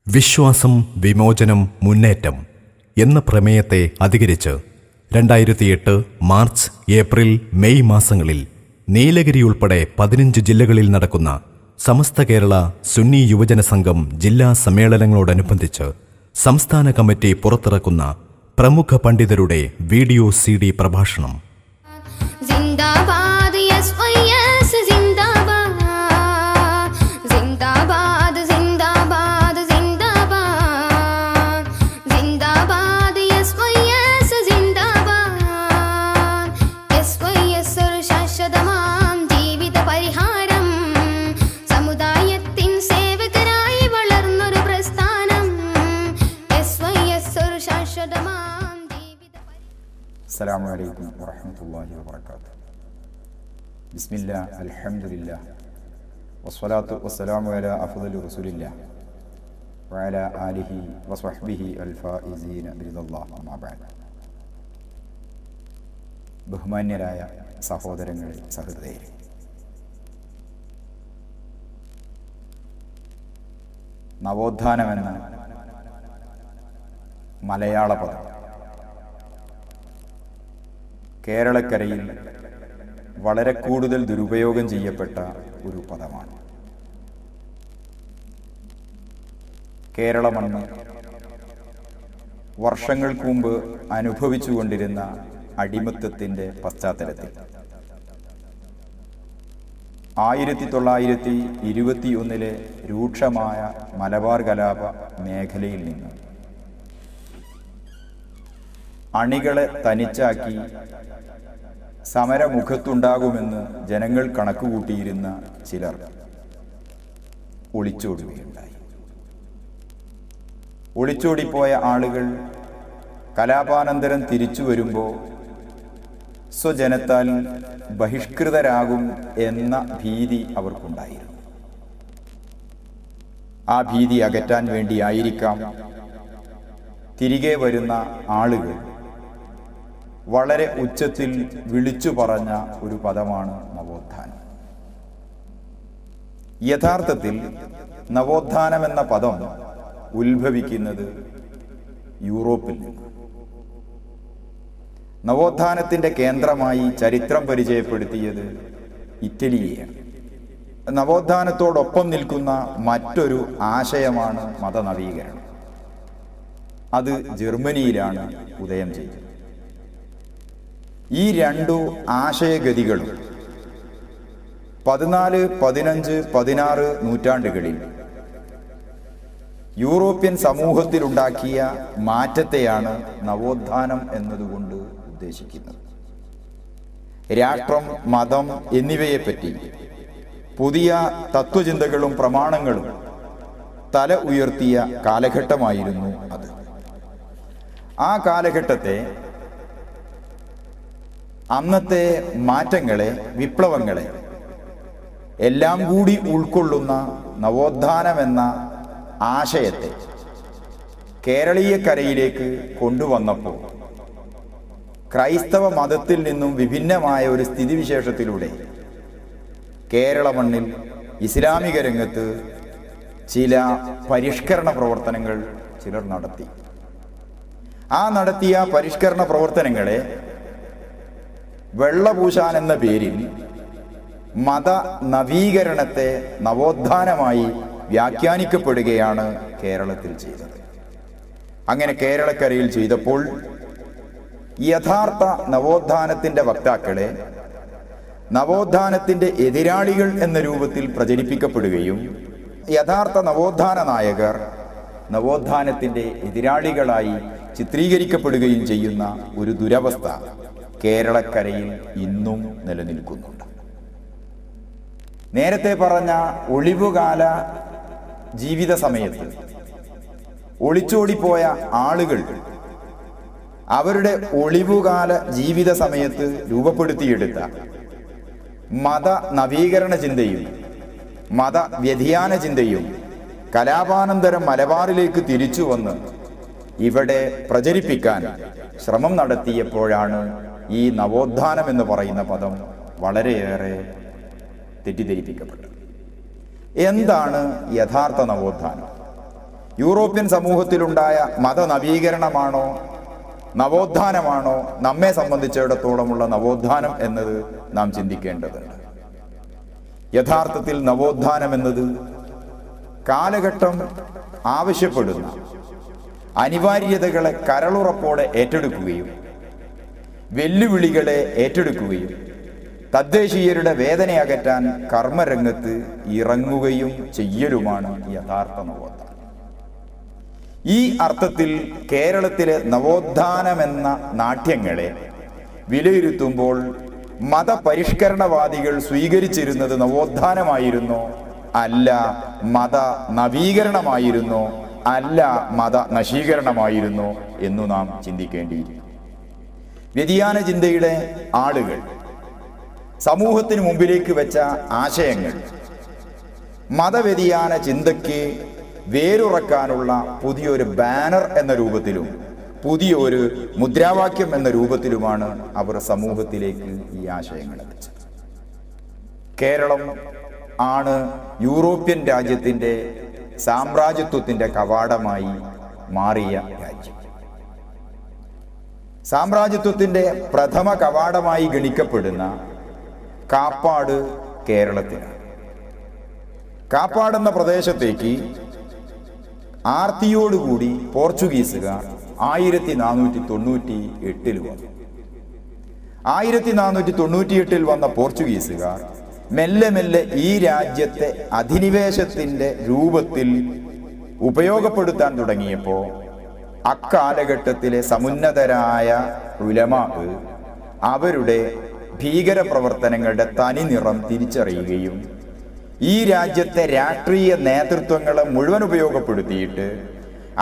വിശ്വാസം, വിമോചനം, മുന്നേറ്റം എന്ന പ്രമേയത്തെ അധികരിച്ച് 2008 മാർച്ച്, ഏപ്രിൽ, മെയ് മാസങ്ങളിൽ നീലഗിരി ഉൾപ്പെടെ 15 ജില്ലകളിൽ നടക്കുന്ന സമസ്ത കേരള സുന്നി യുവജന സംഘം ജില്ലാ സമ്മേളനങ്ങളോടനുബന്ധിച്ച് സംസ്ഥാന കമ്മിറ്റി പുറത്തിറക്കുന്ന പ്രമുഖ പണ്ഡിതരുടെ വീഡിയോ CD പ്രഭാഷണം. السلام عليكم ورحمة الله وبركاته. بسم الله الحمد لله والصلاة والسلام على أفضل رسول الله وعلى آله وصحبه الفائزين برضا الله أما بعد. ബഹുമാന്യരായ സഹോദരങ്ങളെ, സഹൃദയരെ, നവോത്ഥാനമെന്ന മലയാള പദം കേരളക്കരയിൽ വളരെ കൂടുതൽ ദുരുപയോഗം ചെയ്യപ്പെട്ട ഒരു പദമാണ്. കേരള മണ്ണ് വർഷങ്ങൾക്ക് മുമ്പ് അനുഭവിച്ചുകൊണ്ടിരുന്ന അടിമത്തത്തിൻ്റെ പശ്ചാത്തലത്തിൽ 1921 രൂക്ഷമായ മലബാർ കലാപ മേഖലയിൽ നിന്ന് അണികളെ തനിച്ചാക്കി സമരമുഖത്തുണ്ടാകുമെന്ന് ജനങ്ങൾ കണക്കുകൂട്ടിയിരുന്ന ചിലർ ഒളിച്ചോടുകയുണ്ടായി. ഒളിച്ചോടിപ്പോയ ആളുകൾ കലാപാനന്തരം തിരിച്ചു വരുമ്പോൾ സ്വജനത്താൽ ബഹിഷ്കൃതരാകും എന്ന ഭീതി അവർക്കുണ്ടായിരുന്നു. ആ ഭീതി അകറ്റാൻ വേണ്ടിയായിരിക്കാം തിരികെ വരുന്ന ആളുകൾ വളരെ ഉച്ചത്തിൽ വിളിച്ചു പറഞ്ഞ ഒരു പദമാണ് നവോത്ഥാനം. യഥാർത്ഥത്തിൽ നവോത്ഥാനം എന്ന പദം ഉത്ഭവിക്കുന്നത് യൂറോപ്പിൽ നിന്ന്. നവോത്ഥാനത്തിൻ്റെ കേന്ദ്രമായി ചരിത്രം പരിചയപ്പെടുത്തിയത് ഇറ്റലിയെയാണ്. നവോത്ഥാനത്തോടൊപ്പം നിൽക്കുന്ന മറ്റൊരു ആശയമാണ് മതനവീകരണം. അത് ജർമ്മനിയിലാണ് ഉദയം ചെയ്തത്. ഈ രണ്ടു ആശയഗതികളും 14, 15, 16 നൂറ്റാണ്ടുകളിൽ യൂറോപ്യൻ സമൂഹത്തിലുണ്ടാക്കിയ മാറ്റത്തെയാണ് നവോത്ഥാനം എന്നതുകൊണ്ട് ഉദ്ദേശിക്കുന്നത്. രാഷ്ട്രം, മതം എന്നിവയെപ്പറ്റി പുതിയ തത്വചിന്തകളും പ്രമാണങ്ങളും തല ഉയർത്തിയ കാലഘട്ടമായിരുന്നു അത്. ആ കാലഘട്ടത്തെ, അന്നത്തെ മാറ്റങ്ങളെ, വിപ്ലവങ്ങളെ എല്ലാം കൂടി ഉൾക്കൊള്ളുന്ന നവോത്ഥാനമെന്ന ആശയത്തെ കേരളീയക്കരയിലേക്ക് കൊണ്ടുവന്നപ്പോൾ ക്രൈസ്തവ മതത്തിൽ നിന്നും വിഭിന്നമായ ഒരു സ്ഥിതിവിശേഷത്തിലൂടെ കേരള മണ്ണിൽ ഇസ്ലാമിക രംഗത്ത് ചില പരിഷ്കരണ പ്രവർത്തനങ്ങൾ ചിലർ നടത്തി. ആ നടത്തിയ പരിഷ്കരണ പ്രവർത്തനങ്ങളെ വെള്ളപൂശാൻ എന്ന പേരിൽ മത നവീകരണത്തെ നവോത്ഥാനമായി വ്യാഖ്യാനിക്കപ്പെടുകയാണ് കേരളത്തിൽ ചെയ്തത്. അങ്ങനെ കേരളക്കരയിൽ ചെയ്തപ്പോൾ യഥാർത്ഥ നവോത്ഥാനത്തിൻ്റെ വക്താക്കളെ നവോത്ഥാനത്തിൻ്റെ എതിരാളികൾ എന്ന രൂപത്തിൽ പ്രചരിപ്പിക്കപ്പെടുകയും യഥാർത്ഥ നവോത്ഥാന നായകർ നവോത്ഥാനത്തിൻ്റെ എതിരാളികളായി ചിത്രീകരിക്കപ്പെടുകയും ചെയ്യുന്ന ഒരു ദുരവസ്ഥ കേരളക്കരയിൽ ഇന്നും നിലനിൽക്കുന്നുണ്ട്. നേരത്തെ പറഞ്ഞ ഒളിവുകാല ജീവിത സമയത്ത് ഒളിച്ചോടിപ്പോയ ആളുകൾ അവരുടെ ഒളിവുകാല ജീവിത സമയത്ത് രൂപപ്പെടുത്തിയെടുത്ത മത നവീകരണ ചിന്തയും മത വ്യതിയാന ചിന്തയും കലാപാനന്തരം മലബാറിലേക്ക് തിരിച്ചു വന്ന് ഇവിടെ പ്രചരിപ്പിക്കാൻ ശ്രമം നടത്തിയപ്പോഴാണ് ഈ നവോത്ഥാനം എന്ന് പറയുന്ന പദം വളരെയേറെ തെറ്റിദ്ധരിപ്പിക്കപ്പെട്ടത്. എന്താണ് യഥാർത്ഥ നവോത്ഥാനം? യൂറോപ്യൻ സമൂഹത്തിലുണ്ടായ മതനവീകരണമാണോ നവോത്ഥാനമാണോ നമ്മെ സംബന്ധിച്ചിടത്തോളമുള്ള നവോത്ഥാനം എന്നത് നാം ചിന്തിക്കേണ്ടതുണ്ട്. യഥാർത്ഥത്തിൽ നവോത്ഥാനം എന്നത് കാലഘട്ടം ആവശ്യപ്പെടുന്ന അനിവാര്യതകളെ കരളുറപ്പോടെ ഏറ്റെടുക്കുകയും വെല്ലുവിളികളെ ഏറ്റെടുക്കുകയും തദ്ദേശീയരുടെ വേദന അകറ്റാൻ കർമ്മരംഗത്ത് ഇറങ്ങുകയും ചെയ്യലുമാണ് യഥാർത്ഥ നവോത്ഥാനം. ഈ അർത്ഥത്തിൽ കേരളത്തിലെ നവോത്ഥാനമെന്ന നാട്യങ്ങളെ വിലയിരുത്തുമ്പോൾ മതപരിഷ്കരണവാദികൾ സ്വീകരിച്ചിരുന്നത് നവോത്ഥാനമായിരുന്നോ, അല്ല മത നവീകരണമായിരുന്നോ, അല്ല മത നശീകരണമായിരുന്നോ എന്നു നാം ചിന്തിക്കേണ്ടിയിരിക്കുന്നു. വ്യതിയാന ചിന്തയുടെ ആളുകൾ സമൂഹത്തിന് മുമ്പിലേക്ക് വെച്ച ആശയങ്ങൾ മതവ്യതിയാന ചിന്തയ്ക്ക് വേരുറക്കാനുള്ള പുതിയൊരു ബാനർ എന്ന രൂപത്തിലും പുതിയൊരു മുദ്രാവാക്യം എന്ന രൂപത്തിലുമാണ് അവർ സമൂഹത്തിലേക്ക് ഈ ആശയങ്ങൾ എത്തിച്ചത്. കേരളം ആണ് യൂറോപ്യൻ രാജ്യത്തിൻ്റെ സാമ്രാജ്യത്വത്തിൻ്റെ കവാടമായി മാറിയ രാജ്യം. സാമ്രാജ്യത്വത്തിൻ്റെ പ്രഥമ കവാടമായി ഗണിക്കപ്പെടുന്ന കാപ്പാട് കേരളത്തിലാണ്. കാപ്പാട് എന്ന പ്രദേശത്തേക്ക് ആർത്തിയോടുകൂടി പോർച്ചുഗീസുകാർ 1498 വന്നു. 1498 വന്ന പോർച്ചുഗീസുകാർ മെല്ലെ മെല്ലെ ഈ രാജ്യത്തെ അധിനിവേശത്തിൻ്റെ രൂപത്തിൽ ഉപയോഗപ്പെടുത്താൻ തുടങ്ങിയപ്പോൾ അക്കാലഘട്ടത്തിലെ സമുന്നതരായ ഉലമാക്ക് അവരുടെ ഭീകരപ്രവർത്തനങ്ങളുടെ തനി നിറം തിരിച്ചറിയുകയും ഈ രാജ്യത്തെ രാഷ്ട്രീയ നേതൃത്വങ്ങളെ മുഴുവൻ ഉപയോഗപ്പെടുത്തിയിട്ട്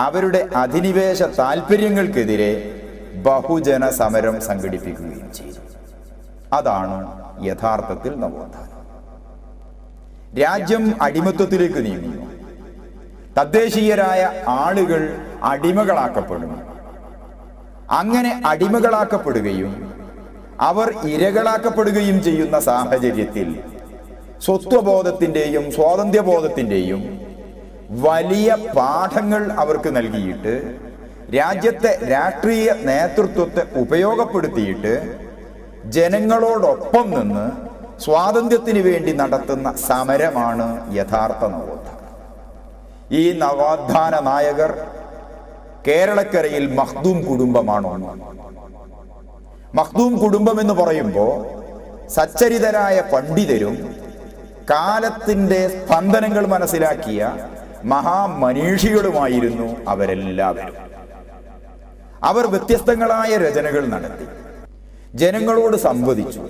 അവരുടെ അധിനിവേശ താല്പര്യങ്ങൾക്കെതിരെ ബഹുജന സമരം സംഘടിപ്പിക്കുകയും ചെയ്തു. അതാണ് യഥാർത്ഥത്തിൽ നവോത്ഥാനം. രാജ്യം അടിമത്വത്തിലേക്ക് നീങ്ങുന്നു. തദ്ദേശീയരായ ആളുകൾ അടിമകളാക്കപ്പെടുന്നു. അങ്ങനെ അടിമകളാക്കപ്പെടുകയും അവർ ഇരകളാക്കപ്പെടുകയും ചെയ്യുന്ന സാഹചര്യത്തിൽ സ്വത്വബോധത്തിൻ്റെയും സ്വാതന്ത്ര്യബോധത്തിൻ്റെയും വലിയ പാഠങ്ങൾ അവർക്ക് നൽകിയിട്ട് രാജ്യത്തെ രാഷ്ട്രീയ നേതൃത്വത്തെ ഉപയോഗപ്പെടുത്തിയിട്ട് ജനങ്ങളോടൊപ്പം നിന്ന് സ്വാതന്ത്ര്യത്തിന് വേണ്ടി നടത്തുന്ന സമരമാണ് യഥാർത്ഥ നവോത്ഥാനം. ഈ നവോത്ഥാന നായകർ കേരളക്കരയിൽ മഖ്ദൂം കുടുംബമാണോ? മഖ്ദൂം കുടുംബം എന്ന് പറയുമ്പോൾ സച്ചരിതരായ പണ്ഡിതരും കാലത്തിൻ്റെ സ്പന്ദനങ്ങൾ മനസ്സിലാക്കിയ മഹാമനീഷികളുമായിരുന്നു അവരെല്ലാവരും. അവർ വ്യത്യസ്തങ്ങളായ രചനകൾ നടത്തി, ജനങ്ങളോട് സംവദിച്ചു,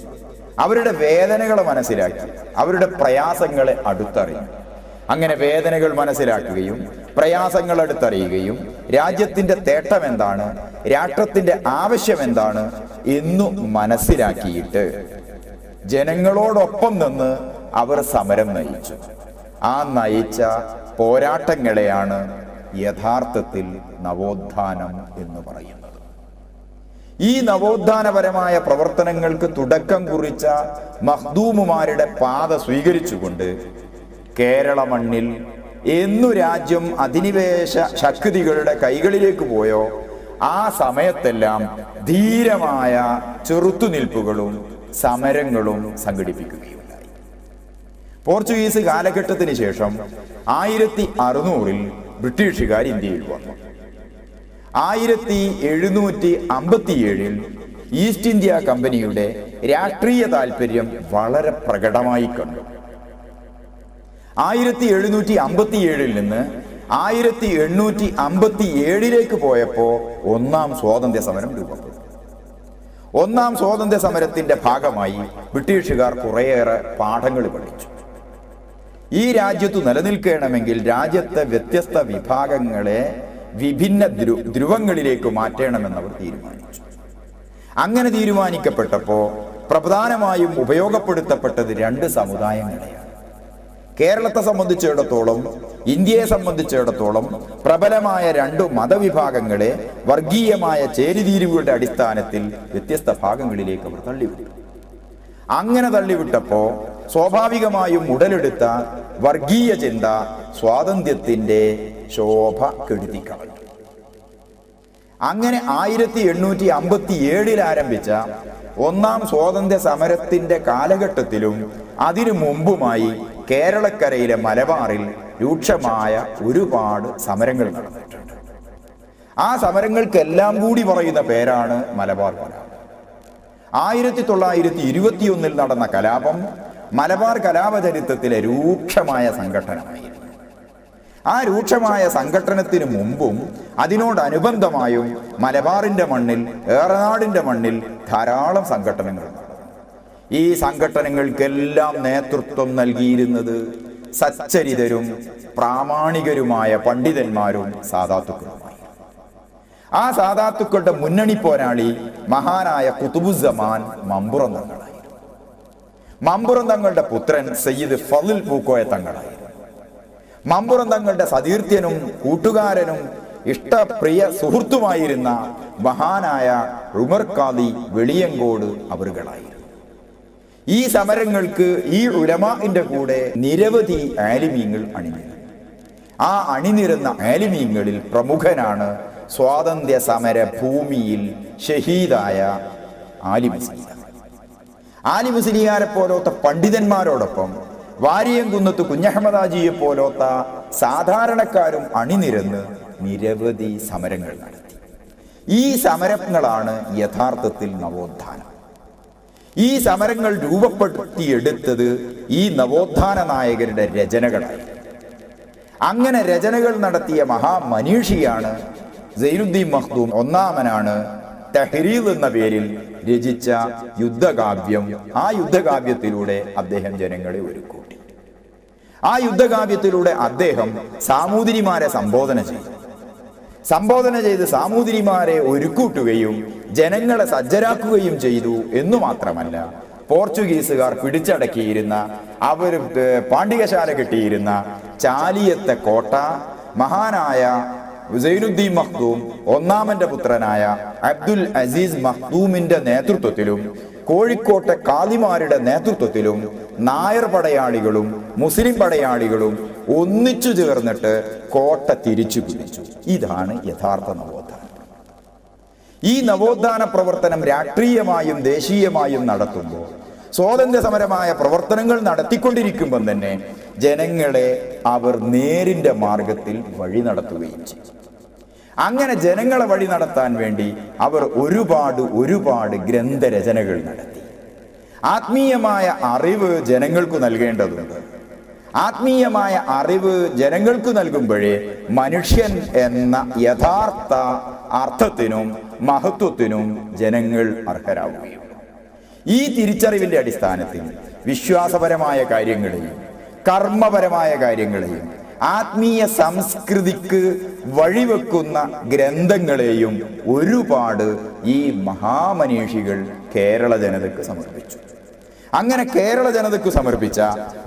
അവരുടെ വേദനകളെ മനസ്സിലാക്കി, അവരുടെ പ്രയാസങ്ങളെ അടുത്തറിഞ്ഞു. അങ്ങനെ വേദനകൾ മനസ്സിലാക്കുകയും പ്രയാസങ്ങൾ അടുത്തറിയുകയും രാജ്യത്തിൻ്റെ തേട്ടം എന്താണ്, രാഷ്ട്രത്തിൻ്റെ ആവശ്യം എന്താണ് എന്നു മനസ്സിലാക്കിയിട്ട് ജനങ്ങളോടൊപ്പം നിന്ന് അവർ സമരം നയിച്ചു. ആ നയിച്ച പോരാട്ടങ്ങളെയാണ് യഥാർത്ഥത്തിൽ നവോത്ഥാനം എന്ന് പറയുന്നത്. ഈ നവോത്ഥാനപരമായ പ്രവർത്തനങ്ങൾക്ക് തുടക്കം കുറിച്ച മഖ്ദൂമുമാരുടെ പാത സ്വീകരിച്ചുകൊണ്ട് കേരള മണ്ണിൽ എന്നു രാജ്യം അധിനിവേശ ശക്തികളുടെ കൈകളിലേക്ക് പോയോ ആ സമയത്തെല്ലാം ധീരമായ ചെറുത്തുനിൽപ്പുകളും സമരങ്ങളും സംഘടിപ്പിക്കുകയുണ്ടായി. പോർച്ചുഗീസ് കാലഘട്ടത്തിന് ശേഷം 1600 ബ്രിട്ടീഷുകാർ ഇന്ത്യയിൽ വന്നു. 1757 ഈസ്റ്റ് ഇന്ത്യ കമ്പനിയുടെ രാഷ്ട്രീയ താല്പര്യം വളരെ പ്രകടമായി കണ്ടു. 1757 നിന്ന് 1857 പോയപ്പോൾ ഒന്നാം സ്വാതന്ത്ര്യ സമരം രൂപപ്പെട്ടു. ഒന്നാം സ്വാതന്ത്ര്യ സമരത്തിന്റെ ഭാഗമായി ബ്രിട്ടീഷുകാർ കുറേയേറെ പാഠങ്ങൾ പഠിച്ചു. ഈ രാജ്യത്തു നിലനിൽക്കണമെങ്കിൽ രാജ്യത്തെ വ്യത്യസ്ത വിഭാഗങ്ങളെ വിഭിന്ന ധ്രുവങ്ങളിലേക്ക് മാറ്റണമെന്നവർ തീരുമാനിച്ചു. അങ്ങനെ തീരുമാനിക്കപ്പെട്ടപ്പോൾ പ്രധാനമായും ഉപയോഗപ്പെടുത്തപ്പെട്ടത് 2 സമുദായങ്ങളെയാണ്. കേരളത്തെ സംബന്ധിച്ചിടത്തോളം, ഇന്ത്യയെ സംബന്ധിച്ചിടത്തോളം പ്രബലമായ 2 മതവിഭാഗങ്ങളെ വർഗീയമായ ചേരിതിരിവുകളുടെ അടിസ്ഥാനത്തിൽ വ്യത്യസ്ത ഭാഗങ്ങളിലേക്ക് അവർ തള്ളിവിട്ടു. അങ്ങനെ തള്ളിവിട്ടപ്പോൾ സ്വാഭാവികമായും ഉടലെടുത്ത വർഗീയ ചിന്ത സ്വാതന്ത്ര്യത്തിൻ്റെ ശോഭ കെടുത്തിക്കളഞ്ഞു. അങ്ങനെ 1857 ആരംഭിച്ച ഒന്നാം സ്വാതന്ത്ര്യ സമരത്തിന്റെ കാലഘട്ടത്തിലും അതിനു മുമ്പുമായി കേരളക്കരയിലെ മലബാറിൽ രൂക്ഷമായ ഒരുപാട് സമരങ്ങൾ നടന്നിട്ടുണ്ട്. ആ സമരങ്ങൾക്കെല്ലാം കൂടി പറയുന്ന പേരാണ് മലബാർ കലാപം. 1921 നടന്ന കലാപം മലബാർ കലാപ ചരിത്രത്തിലെ രൂക്ഷമായ സംഘട്ടനമായിരുന്നു. ആ രൂക്ഷമായ സംഘട്ടനത്തിന് മുമ്പും അതിനോടനുബന്ധമായും മലബാറിന്റെ മണ്ണിൽ, ഏറനാടിന്റെ മണ്ണിൽ ധാരാളം സംഘട്ടനങ്ങൾ നടന്നു. ഈ സംഘട്ടനങ്ങൾക്കെല്ലാം നേതൃത്വം നൽകിയിരുന്നത് സച്ചരിതരും പ്രാമാണികരുമായ പണ്ഡിതന്മാരും സാദാത്തുക്കളുമായി. ആ സാദാത്തുക്കളുടെ മുന്നണി പോരാളി മഹാനായ ഖുതുബുസ്സമാൻ മമ്പുറം തങ്ങളായിരുന്നു. മമ്പുറം തങ്ങളുടെ പുത്രൻ സയ്യിദ് ഫളിൽ പൂക്കോയ തങ്ങളായിരുന്നു. മമ്പുറം തങ്ങളുടെ സതീർത്ഥ്യനും കൂട്ടുകാരനും ഇഷ്ടപ്രിയ സുഹൃത്തുമായിരുന്ന മഹാനായ ഉമർ ഖാദി വെളിയങ്കോട് അവറുകളായിരുന്നു. ഈ സമരങ്ങൾക്ക് ഈ ഉലമാഇന്റെ കൂടെ നിരവധി ആലിമീങ്ങൾ അണിനിരന്നു. ആ അണിനിരന്ന ആലിമീങ്ങളിൽ പ്രമുഖനാണ് സ്വാതന്ത്ര്യ സമര ഭൂമിയിൽ ഷഹീദായ ആലി മുസ്ലിയാർ. ആലി മുസ്ലിയാരെ പോലത്തെ പണ്ഡിതന്മാരോടൊപ്പം വാരിയംകുന്നത്ത് കുഞ്ഞഹമ്മദാജിയെ പോലത്ത സാധാരണക്കാരും അണിനിരന്ന് നിരവധി സമരങ്ങൾ നടത്തി. ഈ സമരങ്ങളാണ് യഥാർത്ഥത്തിൽ നവോത്ഥാനം. ഈ സമരങ്ങൾ രൂപപ്പെടുത്തിയെടുത്തത് ഈ നവോത്ഥാന നായകരുടെ രചനകളായി. അങ്ങനെ രചനകൾ നടത്തിയ മഹാമനീഷിയാണ് സൈനുദ്ദീൻ മഖ്ദൂം. ഒന്നാമനാണ് തഹ്രീർ എന്ന പേരിൽ രചിച്ച യുദ്ധകാവ്യം. ആ യുദ്ധകാവ്യത്തിലൂടെ അദ്ദേഹം ജനങ്ങളെ ഒരുക്കൂട്ടി. ആ യുദ്ധകാവ്യത്തിലൂടെ അദ്ദേഹം സാമൂതിരിമാരെ സംബോധന ചെയ്ത് സാമൂതിരിമാരെ ഒരുക്കൂട്ടുകയും ജനങ്ങളെ സജ്ജരാക്കുകയും ചെയ്തു എന്നു മാത്രമല്ല, പോർച്ചുഗീസുകാർ പിടിച്ചടക്കിയിരുന്ന, അവർ പാണ്ഡികശാല കെട്ടിയിരുന്ന ചാലിയത്തെ കോട്ട മഹാനായ സൈനുദ്ദീൻ മഖ്ദൂം ഒന്നാമന്റെ പുത്രനായ അബ്ദുൽ അസീസ് മഖ്ദൂമിന്റെ നേതൃത്വത്തിലും കോഴിക്കോട്ടെ കാദിമാരുടെ നേതൃത്വത്തിലും നായർ പടയാളികളും മുസ്ലിം പടയാളികളും ഒന്നിച്ചു ചേർന്നിട്ട് കോട്ട തിരിച്ചു പിടിച്ചു. ഇതാണ് യഥാർത്ഥ നവോത്ഥാനം. ഈ നവോത്ഥാന പ്രവർത്തനം രാഷ്ട്രീയമായും ദേശീയമായും നടത്തുമ്പോൾ, സ്വാതന്ത്ര്യ സമരമായ പ്രവർത്തനങ്ങൾ നടത്തിക്കൊണ്ടിരിക്കുമ്പോൾ തന്നെ ജനങ്ങളെ അവർ നേരിന്റെ മാർഗത്തിൽ വഴി നടത്തുകയും ചെയ്തു. അങ്ങനെ ജനങ്ങളെ വഴി നടത്താൻ വേണ്ടി അവർ ഒരുപാട് ഗ്രന്ഥരചനകൾ നടത്തി. ആത്മീയമായ അറിവ് ജനങ്ങൾക്ക് നൽകേണ്ടതുണ്ട്. ആത്മീയമായ അറിവ് ജനങ്ങൾക്ക് നൽകുമ്പോഴേ മനുഷ്യൻ എന്ന യഥാർത്ഥ അർത്ഥത്തിനും മഹത്വത്തിനും ജനങ്ങൾ അർഹരാവുകയും. ഈ തിരിച്ചറിവിന്റെ അടിസ്ഥാനത്തിൽ വിശ്വാസപരമായ കാര്യങ്ങളെയും കർമ്മപരമായ കാര്യങ്ങളെയും ആത്മീയ സംസ്കൃതിക്ക് വഴിവെക്കുന്ന ഗ്രന്ഥങ്ങളെയും ഒരുപാട് ഈ മഹാമനീഷികൾ കേരള ജനതയ്ക്ക് സമർപ്പിച്ചു. അങ്ങനെ കേരള ജനതയ്ക്ക് സമർപ്പിച്ച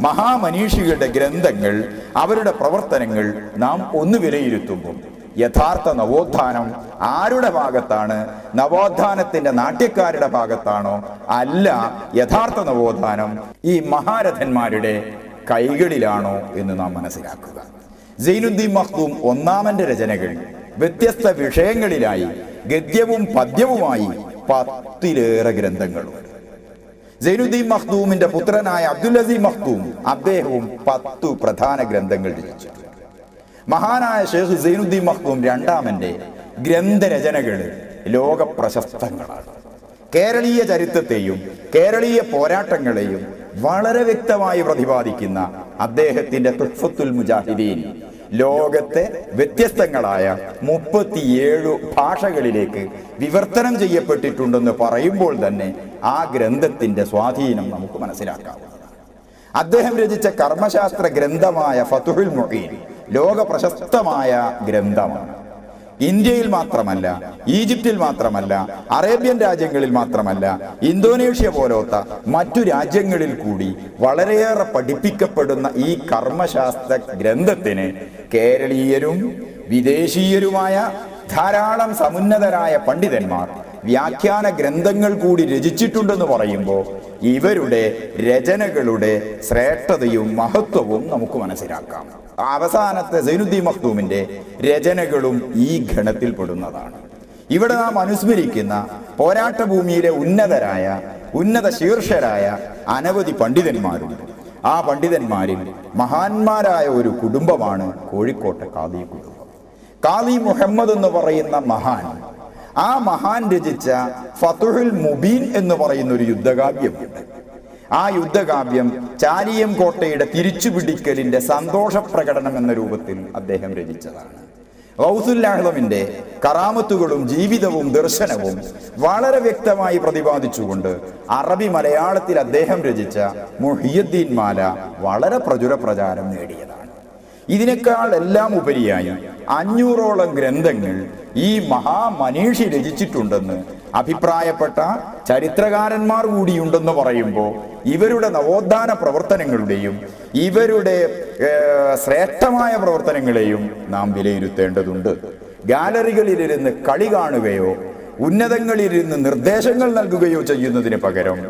മഹാമനീഷികളുടെ ഗ്രന്ഥങ്ങൾ, അവരുടെ പ്രവർത്തനങ്ങൾ നാം ഒന്ന് വിലയിരുത്തുമ്പോൾ യഥാർത്ഥ നവോത്ഥാനം ആരുടെ ഭാഗത്താണ്? നവോത്ഥാനത്തിന്റെ നാട്യക്കാരുടെ ഭാഗത്താണോ? അല്ല, യഥാർത്ഥ നവോത്ഥാനം ഈ മഹാരഥന്മാരുടെ കൈകളിലാണോ എന്ന് നാം മനസ്സിലാക്കുക. സൈനുദ്ദീൻ മഖ്ദൂം ഒന്നാമന്റെ രചനകൾ വ്യത്യസ്ത വിഷയങ്ങളിലായി ഗദ്യവും പദ്യവുമായി 10-ലേറെ ഗ്രന്ഥങ്ങളുണ്ട്. സൈനുദ്ദീൻ മഖ്ദൂമിന്റെ പുത്രനായ അബ്ദുൽ അസീസ് മഖ്ദൂം അദ്ദേഹവും 10 പ്രധാന ഗ്രന്ഥങ്ങൾ രചിച്ചു. മഹാനായ ഷേഖ് സൈനുദ്ദീൻ മഖ്ദൂം രണ്ടാമന്റെ ഗ്രന്ഥരചനകൾ ലോക പ്രശസ്തങ്ങളാണ്. കേരളീയ ചരിത്രത്തെയും കേരളീയ പോരാട്ടങ്ങളെയും വളരെ വ്യക്തമായി പ്രതിപാദിക്കുന്ന അദ്ദേഹത്തിന്റെ തുഹ്ഫത്തുൽ മുജാഹിദീൻ ലോകത്തെ വ്യത്യസ്തങ്ങളായ 37 ഭാഷകളിലേക്ക് വിവർത്തനം ചെയ്യപ്പെട്ടിട്ടുണ്ടെന്ന് പറയുമ്പോൾ തന്നെ ആ ഗ്രന്ഥത്തിന്റെ സ്വാധീനം നമുക്ക് മനസ്സിലാക്കാവുന്നതാണ്. അദ്ദേഹം രചിച്ച കർമ്മശാസ്ത്ര ഗ്രന്ഥമായ ഫതുഹുൽ മുഈൻ ലോക പ്രശസ്തമായ ഗ്രന്ഥമാണ്. ഇന്ത്യയിൽ മാത്രമല്ല, ഈജിപ്തിൽ മാത്രമല്ല, അറേബ്യൻ രാജ്യങ്ങളിൽ മാത്രമല്ല, ഇന്തോനേഷ്യ പോലത്തെ മറ്റു രാജ്യങ്ങളിൽ കൂടി വളരെയേറെ പഠിപ്പിക്കപ്പെടുന്ന ഈ കർമ്മശാസ്ത്ര ഗ്രന്ഥത്തിന് കേരളീയരും വിദേശീയരുമായ ധാരാളം സമുന്നതരായ പണ്ഡിതന്മാർ വ്യാഖ്യാന ഗ്രന്ഥങ്ങൾ കൂടി രചിച്ചിട്ടുണ്ടെന്ന് പറയുമ്പോൾ ഇവരുടെ രചനകളുടെ ശ്രേഷ്ഠതയും മഹത്വവും നമുക്ക് മനസ്സിലാക്കാം. അവസാനത്തെ സൈനുദ്ദീൻ മഖ്ദൂമിന്റെ രചനകളും ഈ ഗണത്തിൽ പെടുന്നതാണ്. ഇവിടെ നാം അനുസ്മരിക്കുന്ന പോരാട്ട ഭൂമിയിലെ ഉന്നത ശീർഷരായ അനവധി പണ്ഡിതന്മാരുണ്ട്. ആ പണ്ഡിതന്മാരിൽ മഹാന്മാരായ ഒരു കുടുംബമാണ് കോഴിക്കോട്ടെ ഖാദി കുടുംബം. ഖാദി മുഹമ്മദ് എന്ന് പറയുന്ന മഹാൻ, ആ മഹാൻ രചിച്ച ഫതുഹുൽ മുബീൻ എന്ന് പറയുന്ന ഒരു യുദ്ധകാവ്യമുണ്ട്. ആ യുദ്ധകാവ്യം ചാലിയം കോട്ടയുടെ തിരിച്ചുപിടിക്കലിന്റെ സന്തോഷ പ്രകടനം എന്ന രൂപത്തിൽ അദ്ദേഹം രചിച്ചതാണ്. ഗൗസുൽ ആലമിന്റെ കറാമത്തുകളും ജീവിതവും ദർശനവും വളരെ വ്യക്തമായി പ്രതിപാദിച്ചുകൊണ്ട് അറബി മലയാളത്തിൽ അദ്ദേഹം രചിച്ച മുഹിയുദ്ദീൻ മാല വളരെ പ്രചുര പ്രചാരം നേടിയതാണ്. ഇതിനേക്കാൾ എല്ലാം ഉപരിയായി 500ഓളം ഗ്രന്ഥങ്ങൾ ഈ മഹാമനീഷി രചിച്ചിട്ടുണ്ടെന്ന് അഭിപ്രായപ്പെട്ട ചരിത്രകാരന്മാർ കൂടിയുണ്ടെന്ന് പറയുമ്പോൾ ഇവരുടെ നവോത്ഥാന പ്രവർത്തനങ്ങളുടെയും ഇവരുടെ ശ്രേഷ്ഠമായ പ്രവർത്തനങ്ങളെയും നാം വിലയിരുത്തേണ്ടതുണ്ട്. ഗാലറികളിലിരുന്ന് കളി കാണുകയോ ഉന്നതങ്ങളിലിരുന്ന് നിർദ്ദേശങ്ങൾ നൽകുകയോ ചെയ്യുന്നതിന് പകരം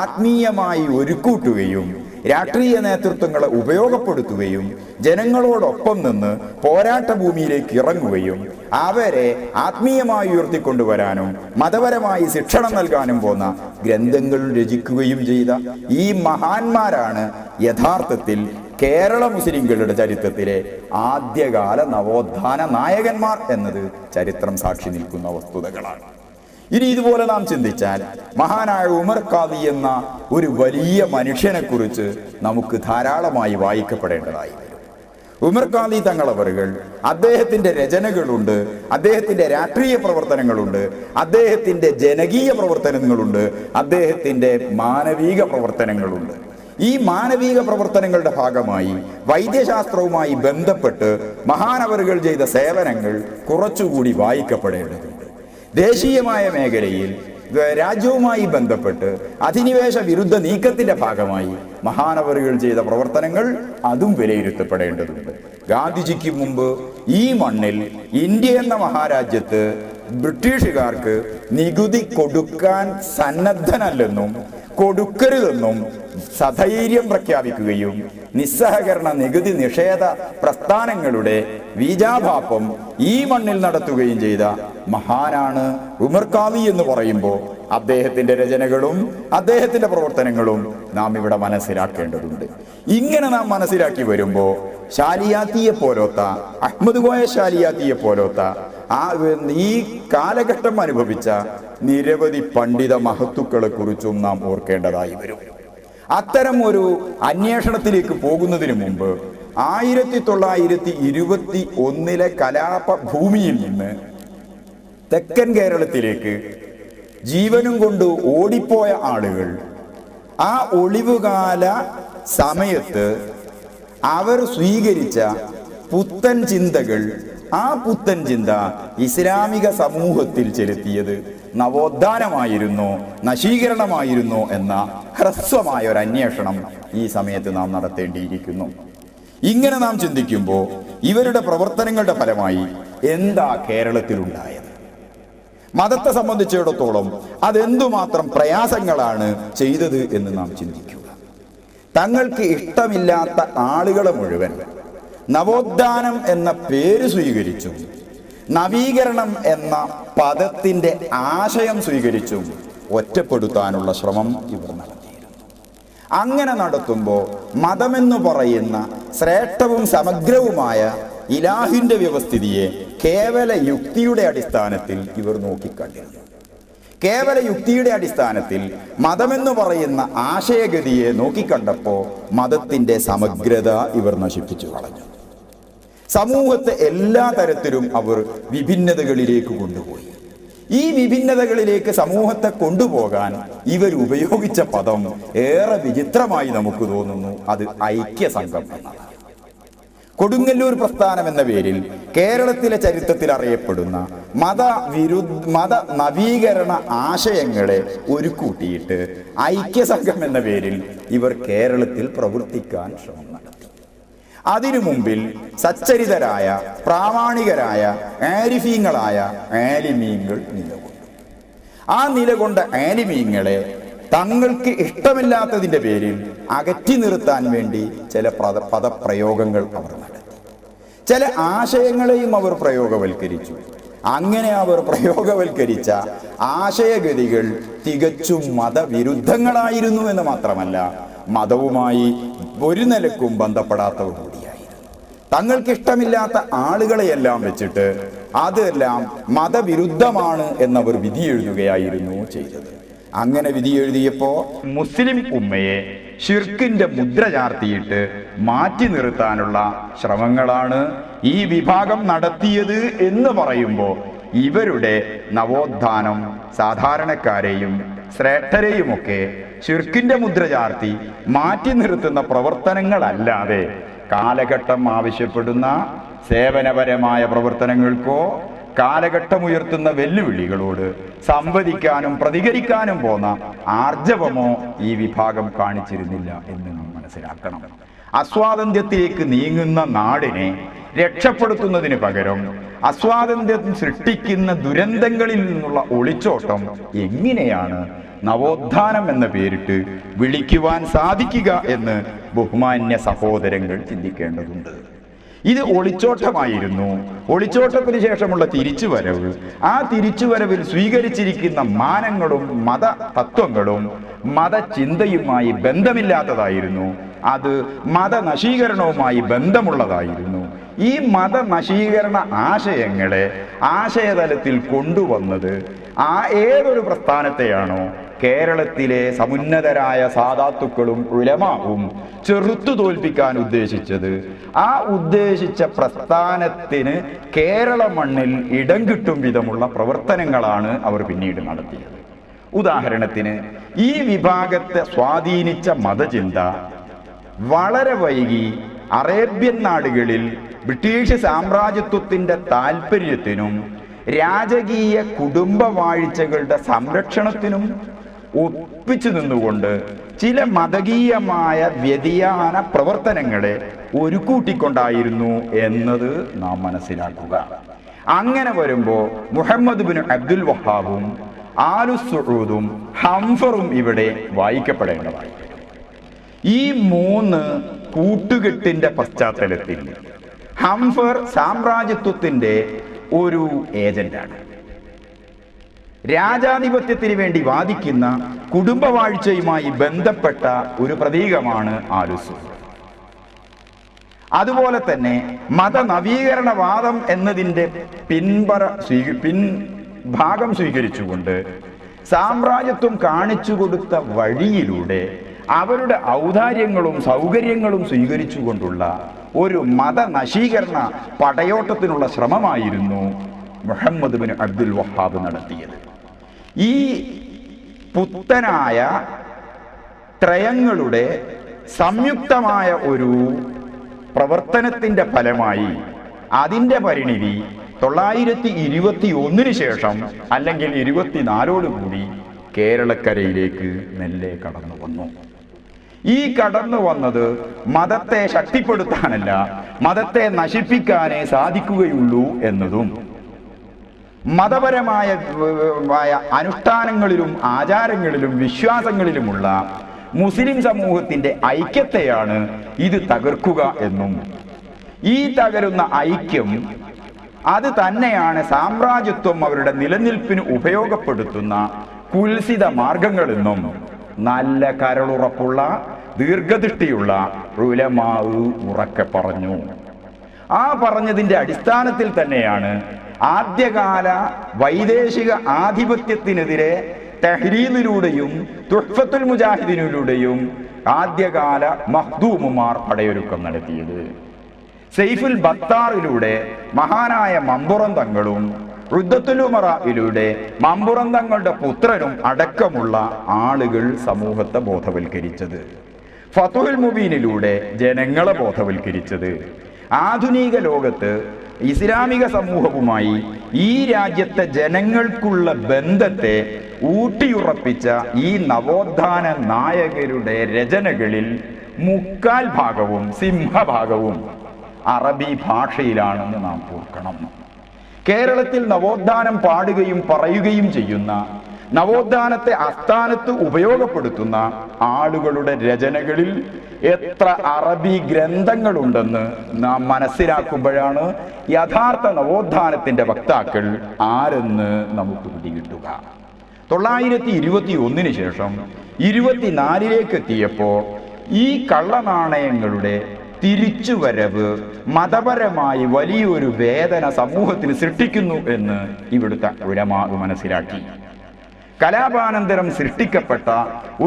ആത്മീയമായി ഒരുക്കൂട്ടുകയും രാഷ്ട്രീയ നേതൃത്വങ്ങളെ ഉപയോഗപ്പെടുത്തുകയും ജനങ്ങളോടൊപ്പം നിന്ന് പോരാട്ട ഭൂമിയിലേക്ക് ഇറങ്ങുകയും അവരെ ആത്മീയമായി ഉയർത്തിക്കൊണ്ടുവരാനും മതപരമായി ശിക്ഷണം നൽകാനും പോന്ന ഗ്രന്ഥങ്ങൾ രചിക്കുകയും ചെയ്ത ഈ മഹാന്മാരാണ് യഥാർത്ഥത്തിൽ കേരള മുസ്ലിങ്ങളുടെ ചരിത്രത്തിലെ ആദ്യകാല നവോത്ഥാന നായകന്മാർ എന്നത് ചരിത്രം സാക്ഷി നിൽക്കുന്ന വസ്തുതകളാണ്. ഇനി ഇതുപോലെ നാം ചിന്തിച്ചാൽ മഹാനായ ഉമർ ഖാദി എന്ന ഒരു വലിയ മനുഷ്യനെ കുറിച്ച് നമുക്ക് ധാരാളമായി വായിക്കപ്പെടേണ്ടതായി വരും. ഉമർ ഖാദി തങ്ങളവറുകൾ, അദ്ദേഹത്തിന്റെ രചനകളുണ്ട്, അദ്ദേഹത്തിന്റെ രാഷ്ട്രീയ പ്രവർത്തനങ്ങളുണ്ട്, അദ്ദേഹത്തിന്റെ ജനകീയ പ്രവർത്തനങ്ങളുണ്ട്, അദ്ദേഹത്തിന്റെ മാനവിക പ്രവർത്തനങ്ങളുണ്ട്. ഈ മാനവിക പ്രവർത്തനങ്ങളുടെ ഭാഗമായി വൈദ്യശാസ്ത്രവുമായി ബന്ധപ്പെട്ട് മഹാനവറുകൾ ചെയ്ത സേവനങ്ങൾ കുറച്ചുകൂടി വായിക്കപ്പെടേണ്ടതുണ്ട്. ദേശീയമായ മേഖലയിൽ രാജ്യവുമായി ബന്ധപ്പെട്ട് അധിനിവേശ വിരുദ്ധ നീക്കത്തിന്റെ ഭാഗമായി മഹാനവറുകൾ ചെയ്ത പ്രവർത്തനങ്ങൾ അതും വിലയിരുത്തപ്പെടേണ്ടതുണ്ട്. ഗാന്ധിജിക്ക് മുമ്പ് ഈ മണ്ണിൽ ഇന്ത്യ എന്ന മഹാരാജ്യത്ത് ബ്രിട്ടീഷുകാർക്ക് നികുതി കൊടുക്കാൻ സന്നദ്ധനല്ലെന്നും കൊടുക്കരുതെന്നും സധൈര്യം പ്രഖ്യാപിക്കുകയും നിസ്സഹകരണ നികുതി നിഷേധ പ്രസ്ഥാനങ്ങളുടെ വീജാഭാപ്പം ഈ മണ്ണിൽ നടത്തുകയും ചെയ്ത മഹാനാണ് ഉമർ ഖാദി എന്ന് പറയുമ്പോൾ അദ്ദേഹത്തിന്റെ രചനകളും അദ്ദേഹത്തിന്റെ പ്രവർത്തനങ്ങളും നാം ഇവിടെ മനസ്സിലാക്കേണ്ടതുണ്ട്. ഇങ്ങനെ നാം മനസ്സിലാക്കി വരുമ്പോൾ ശാലിയാത്തിയെ പോലോത്ത അഹ്മദ് കോയ ശാലിയാത്തിയെ പോലോത്ത ഈ കാലഘട്ടം അനുഭവിച്ച നിരവധി പണ്ഡിത മഹത്തുക്കളെ കുറിച്ചും നാം ഓർക്കേണ്ടതായി വരും. അത്തരം ഒരു അന്വേഷണത്തിലേക്ക് പോകുന്നതിന് മുമ്പ് 1921 കലാപ ഭൂമിയിൽ നിന്ന് തെക്കൻ കേരളത്തിലേക്ക് ജീവനും കൊണ്ട് ഓടിപ്പോയ ആളുകൾ ആ ഒളിവുകാല സമയത്ത് അവർ സ്വീകരിച്ച പുത്തൻ ചിന്തകൾ, ആ പുത്തൻ ചിന്ത ഇസ്ലാമിക സമൂഹത്തിൽ ചെലുത്തിയത് നവോത്ഥാനമായിരുന്നോ നശീകരണമായിരുന്നോ എന്ന ഹ്രസ്വമായ ഒരു അന്വേഷണം ഈ സമയത്ത് നാം നടത്തേണ്ടിയിരിക്കുന്നു. ഇങ്ങനെ നാം ചിന്തിക്കുമ്പോൾ ഇവരുടെ പ്രവർത്തനങ്ങളുടെ ഫലമായി എന്താ കേരളത്തിലുണ്ടായത്? മതത്തെ സംബന്ധിച്ചിടത്തോളം അതെന്തുമാത്രം പ്രയാസങ്ങളാണ് ചെയ്തത് എന്ന് നാം ചിന്തിക്കുക. തങ്ങൾക്ക് ഇഷ്ടമില്ലാത്ത ആളുകളെ മുഴുവൻ നവോത്ഥാനം എന്ന പേര് സ്വീകരിച്ചും നവീകരണം എന്ന പദത്തിന്റെ ആശയം സ്വീകരിച്ചും ഒറ്റപ്പെടുത്താനുള്ള ശ്രമം ഇവർ നടത്തിയിരുന്നു. അങ്ങനെ നടത്തുമ്പോൾ മതമെന്ന് പറയുന്ന ശ്രേഷ്ഠവും സമഗ്രവുമായ ഇലാഹിന്റെ വ്യവസ്ഥിതിയെ കേവല യുക്തിയുടെ അടിസ്ഥാനത്തിൽ ഇവർ നോക്കിക്കണ്ടിരുന്നു. കേവല യുക്തിയുടെ അടിസ്ഥാനത്തിൽ മതമെന്ന് പറയുന്ന ആശയഗതിയെ നോക്കിക്കണ്ടപ്പോൾ മതത്തിന്റെ സമഗ്രത ഇവർ നശിപ്പിച്ചു കളഞ്ഞു. സമൂഹത്തെ എല്ലാ തരത്തിലും അവർ വിഭിന്നതകളിലേക്ക് കൊണ്ടുപോയി. ഈ വിഭിന്നതകളിലേക്ക് സമൂഹത്തെ കൊണ്ടുപോകാൻ ഇവർ ഉപയോഗിച്ച പദം ഏറെ വിചിത്രമായി നമുക്ക് തോന്നുന്നു. അത് ഐക്യസംഘം എന്നതാണ്. കൊടുങ്ങല്ലൂർ പ്രസ്ഥാനം എന്ന പേരിൽ കേരളത്തിലെ ചരിത്രത്തിൽ അറിയപ്പെടുന്ന മത നവീകരണ ആശയങ്ങളെ ഒരുക്കൂട്ടിയിട്ട് ഐക്യസംഘം എന്ന പേരിൽ ഇവർ കേരളത്തിൽ പ്രവർത്തിക്കാൻ ശ്രമം നടത്തി. അതിനു മുമ്പിൽ സച്ചരിതരായ പ്രാമാണികരായ ആരിഫീങ്ങളായ ആലിമീങ്ങൾ നിലകൊണ്ടു. ആ നിലകൊണ്ട ആലിമീങ്ങളെ തങ്ങൾക്ക് ഇഷ്ടമില്ലാത്തതിൻ്റെ പേരിൽ അകറ്റി നിർത്താൻ വേണ്ടി ചില പദപ്രയോഗങ്ങൾ അവർ നടത്തി. ചില ആശയങ്ങളെയും അവർ പ്രയോഗവൽക്കരിച്ചു. അങ്ങനെ അവർ പ്രയോഗവൽക്കരിച്ച ആശയഗതികൾ തികച്ചും മതവിരുദ്ധങ്ങളായിരുന്നു എന്ന് മാത്രമല്ല, മതവുമായി ഒരു നിലക്കും ബന്ധപ്പെടാത്തവ കൂടിയായിരുന്നു. തങ്ങൾക്കിഷ്ടമില്ലാത്ത ആളുകളെയെല്ലാം വെച്ചിട്ട് അതെല്ലാം മതവിരുദ്ധമാണ് എന്നവർ വിധി എഴുതുകയായിരുന്നു ചെയ്തത്. അങ്ങനെ വിധി എഴുതിയപ്പോൾ മുസ്ലിം ഉമ്മയെ ശിർക്കിന്റെ മുദ്ര ചാർത്തിയിട്ട് മാറ്റി നിർത്താനുള്ള ശ്രമങ്ങളാണ് ഈ വിഭാഗം നടത്തിയത് എന്ന് പറയുമ്പോൾ ഇവരുടെ നവോത്ഥാനം സാധാരണക്കാരെയും ശ്രേഷ്ഠരെയുമൊക്കെ ശിർക്കിന്റെ മുദ്ര ചാർത്തി മാറ്റി നിർത്തുന്ന പ്രവർത്തനങ്ങളല്ലാതെ കാലഘട്ടം ആവശ്യപ്പെടുന്ന സേവനപരമായ പ്രവർത്തനങ്ങൾക്കോ കാലഘട്ടമുയർത്തുന്ന വെല്ലുവിളികളോട് സംവദിക്കാനും പ്രതികരിക്കാനും പോന്ന ആർജവമോ ഈ വിഭാഗം കാണിച്ചിരുന്നില്ല എന്ന് നാം മനസ്സിലാക്കണം. അസ്വാതന്ത്ര്യത്തിലേക്ക് നീങ്ങുന്ന നാടിനെ രക്ഷപ്പെടുത്തുന്നതിന് പകരം അസ്വാതന്ത്ര്യം സൃഷ്ടിക്കുന്ന ദുരന്തങ്ങളിൽ നിന്നുള്ള ഒളിച്ചോട്ടം എങ്ങനെയാണ് നവോത്ഥാനം എന്ന പേരിട്ട് വിളിക്കുവാൻ സാധിക്കുക എന്ന് ബഹുമാന്യ സഹോദരങ്ങൾ ചിന്തിക്കേണ്ടതുണ്ട്. ഇത് ഒളിച്ചോട്ടമായിരുന്നു. ഒളിച്ചോട്ടത്തിന് ശേഷമുള്ള തിരിച്ചുവരവ്, ആ തിരിച്ചുവരവിൽ സ്വീകരിച്ചിരിക്കുന്ന മാനങ്ങളും മത തത്വങ്ങളും മതചിന്തയുമായി ബന്ധമില്ലാത്തതായിരുന്നു. അത് മതനശീകരണവുമായി ബന്ധമുള്ളതായിരുന്നു. ഈ മതനശീകരണ ആശയങ്ങളെ ആശയതലത്തിൽ കൊണ്ടുവന്നത് ഏതൊരു പ്രസ്ഥാനത്തെയാണോ കേരളത്തിലെ സമുന്നതരായ സാദാത്തുക്കളും ഉലമാവും ചെറുത്തു തോൽപ്പിക്കാൻ ഉദ്ദേശിച്ചത്, ആ ഉദ്ദേശിച്ച പ്രസ്ഥാനത്തിന് കേരള മണ്ണിൽ ഇടം കിട്ടും വിധമുള്ള പ്രവർത്തനങ്ങളാണ് അവർ പിന്നീട് നടത്തിയത്. ഉദാഹരണത്തിന്, ഈ വിഭാഗത്തെ സ്വാധീനിച്ച മതചിന്ത വളരെ വൈകി അറേബ്യൻ നാടുകളിൽ ബ്രിട്ടീഷ് സാമ്രാജ്യത്വത്തിന്റെ താല്പര്യത്തിനും രാജകീയ കുടുംബവാഴ്ചകളുടെ സംരക്ഷണത്തിനും ഒപ്പിച്ചു നിന്നുകൊണ്ട് ചില മതകീയമായ വ്യതിയാന പ്രവർത്തനങ്ങളെ ഒരുക്കൂട്ടിക്കൊണ്ടായിരുന്നു എന്നത് നാം മനസ്സിലാക്കുക. അങ്ങനെ വരുമ്പോൾ മുഹമ്മദ് ബിൻ അബ്ദുൽ വഹാബും ആലു സഊദും ഹംഫറും ഇവിടെ വായിക്കപ്പെടേണ്ടതായി. ഈ മൂന്ന് കൂട്ടുകെട്ടിന്റെ പശ്ചാത്തലത്തിൽ ഹംഫർ സാമ്രാജ്യത്വത്തിന്റെ ഒരു ഏജന്റാണ്. രാജാധിപത്യത്തിന് വേണ്ടി വാദിക്കുന്ന കുടുംബവാഴ്ചയുമായി ബന്ധപ്പെട്ട ഒരു പ്രതീകമാണ് ആലു സഊദ്. അതുപോലെ തന്നെ മതനവീകരണവാദം എന്നതിൻ്റെ പിൻഭാഗം സ്വീകരിച്ചുകൊണ്ട് സാമ്രാജ്യത്വം കാണിച്ചു കൊടുത്ത വഴിയിലൂടെ അവരുടെ ഔദാര്യങ്ങളും സൗകര്യങ്ങളും സ്വീകരിച്ചുകൊണ്ടുള്ള ഒരു മതനശീകരണ പടയോട്ടത്തിനുള്ള ശ്രമമായിരുന്നു മുഹമ്മദ് ബിൻ അബ്ദുൽ വഹാബ് നടത്തിയത്. ഈ പുത്തനായ ത്രയങ്ങളുടെ സംയുക്തമായ ഒരു പ്രവർത്തനത്തിന്റെ ഫലമായി അതിൻ്റെ പരിണിതി 921 ശേഷം അല്ലെങ്കിൽ 24 കേരളക്കരയിലേക്ക് മെല്ലെ കടന്നു വന്നു. ഈ കടന്നു വന്നത് മതത്തെ ശക്തിപ്പെടുത്താനല്ല, മതത്തെ നശിപ്പിക്കാനേ സാധിക്കുകയുള്ളൂ എന്നതും മതപരമായ അനുഷ്ഠാനങ്ങളിലും ആചാരങ്ങളിലും വിശ്വാസങ്ങളിലുമുള്ള മുസ്ലിം സമൂഹത്തിന്റെ ഐക്യത്തെയാണ് ഇത് തകർക്കുക എന്നും ഈ തകരുന്ന ഐക്യം അത് തന്നെയാണ് സാമ്രാജ്യത്വം അവരുടെ നിലനിൽപ്പിന് ഉപയോഗപ്പെടുത്തുന്ന കുൽസിത മാർഗങ്ങളെന്നും നല്ല കരളുറപ്പുള്ള ദീർഘദൃഷ്ടിയുള്ള ഉലമാവ് ഉറക്കെ പറഞ്ഞു. ആ പറഞ്ഞതിൻ്റെ അടിസ്ഥാനത്തിൽ തന്നെയാണ് ആദ്യകാല വൈദേശിക ആധിപത്യത്തിനെതിരെ തഹ്രീദിലൂടെയും തുഹ്ഫത്തുൽ മുജാഹിദീനിലൂടെയും ആദ്യകാല മഖ്ദൂമുമാർ പടയൊരുക്കം നടത്തിയത്. സൈഫുൽ ബത്താറിലൂടെ മഹാനായ മമ്പുറം തങ്ങളും റുദ്ദത്തുൽ ഉമറയിലൂടെ മമ്പുറം തങ്ങളുടെ പുത്രനും അടക്കമുള്ള ആളുകൾ സമൂഹത്തെ ബോധവൽക്കരിച്ചത്. ഫതുഹുൽ മുബീനിലൂടെ ജനങ്ങളെ ബോധവൽക്കരിച്ചത്. ആധുനിക ലോകത്ത് ഇസ്ലാമിക സമൂഹവുമായി ഈ രാജ്യത്തെ ജനങ്ങൾക്കുള്ള ബന്ധത്തെ ഊട്ടിയുറപ്പിച്ച ഈ നവോത്ഥാന നായകരുടെ രചനകളിൽ 3/4 സിംഹഭാഗവും അറബി ഭാഷയിലാണെന്ന് നാം ഓർക്കണം. കേരളത്തിൽ നവോത്ഥാനം പാടുകയും പറയുകയും ചെയ്യുന്ന നവോത്ഥാനത്തെ അസ്ഥാനത്ത് ഉപയോഗപ്പെടുത്തുന്ന ആളുകളുടെ രചനകളിൽ എത്ര അറബി ഗ്രന്ഥങ്ങളുണ്ടെന്ന് നാം മനസ്സിലാക്കുമ്പോഴാണ് യഥാർത്ഥ നവോത്ഥാനത്തിന്റെ വക്താക്കൾ ആരെന്ന് നമുക്ക് പിടികിട്ടുക. 921 ശേഷം 24 എത്തിയപ്പോൾ ഈ കള്ളനാണയങ്ങളുടെ തിരിച്ചുവരവ് മതപരമായി വലിയൊരു വേദന സമൂഹത്തിന് സൃഷ്ടിക്കുന്നു എന്ന് ഇവിടുത്തെ ഉലമാ മനസ്സിലാക്കി. കലാപാനന്തരം സൃഷ്ടിക്കപ്പെട്ട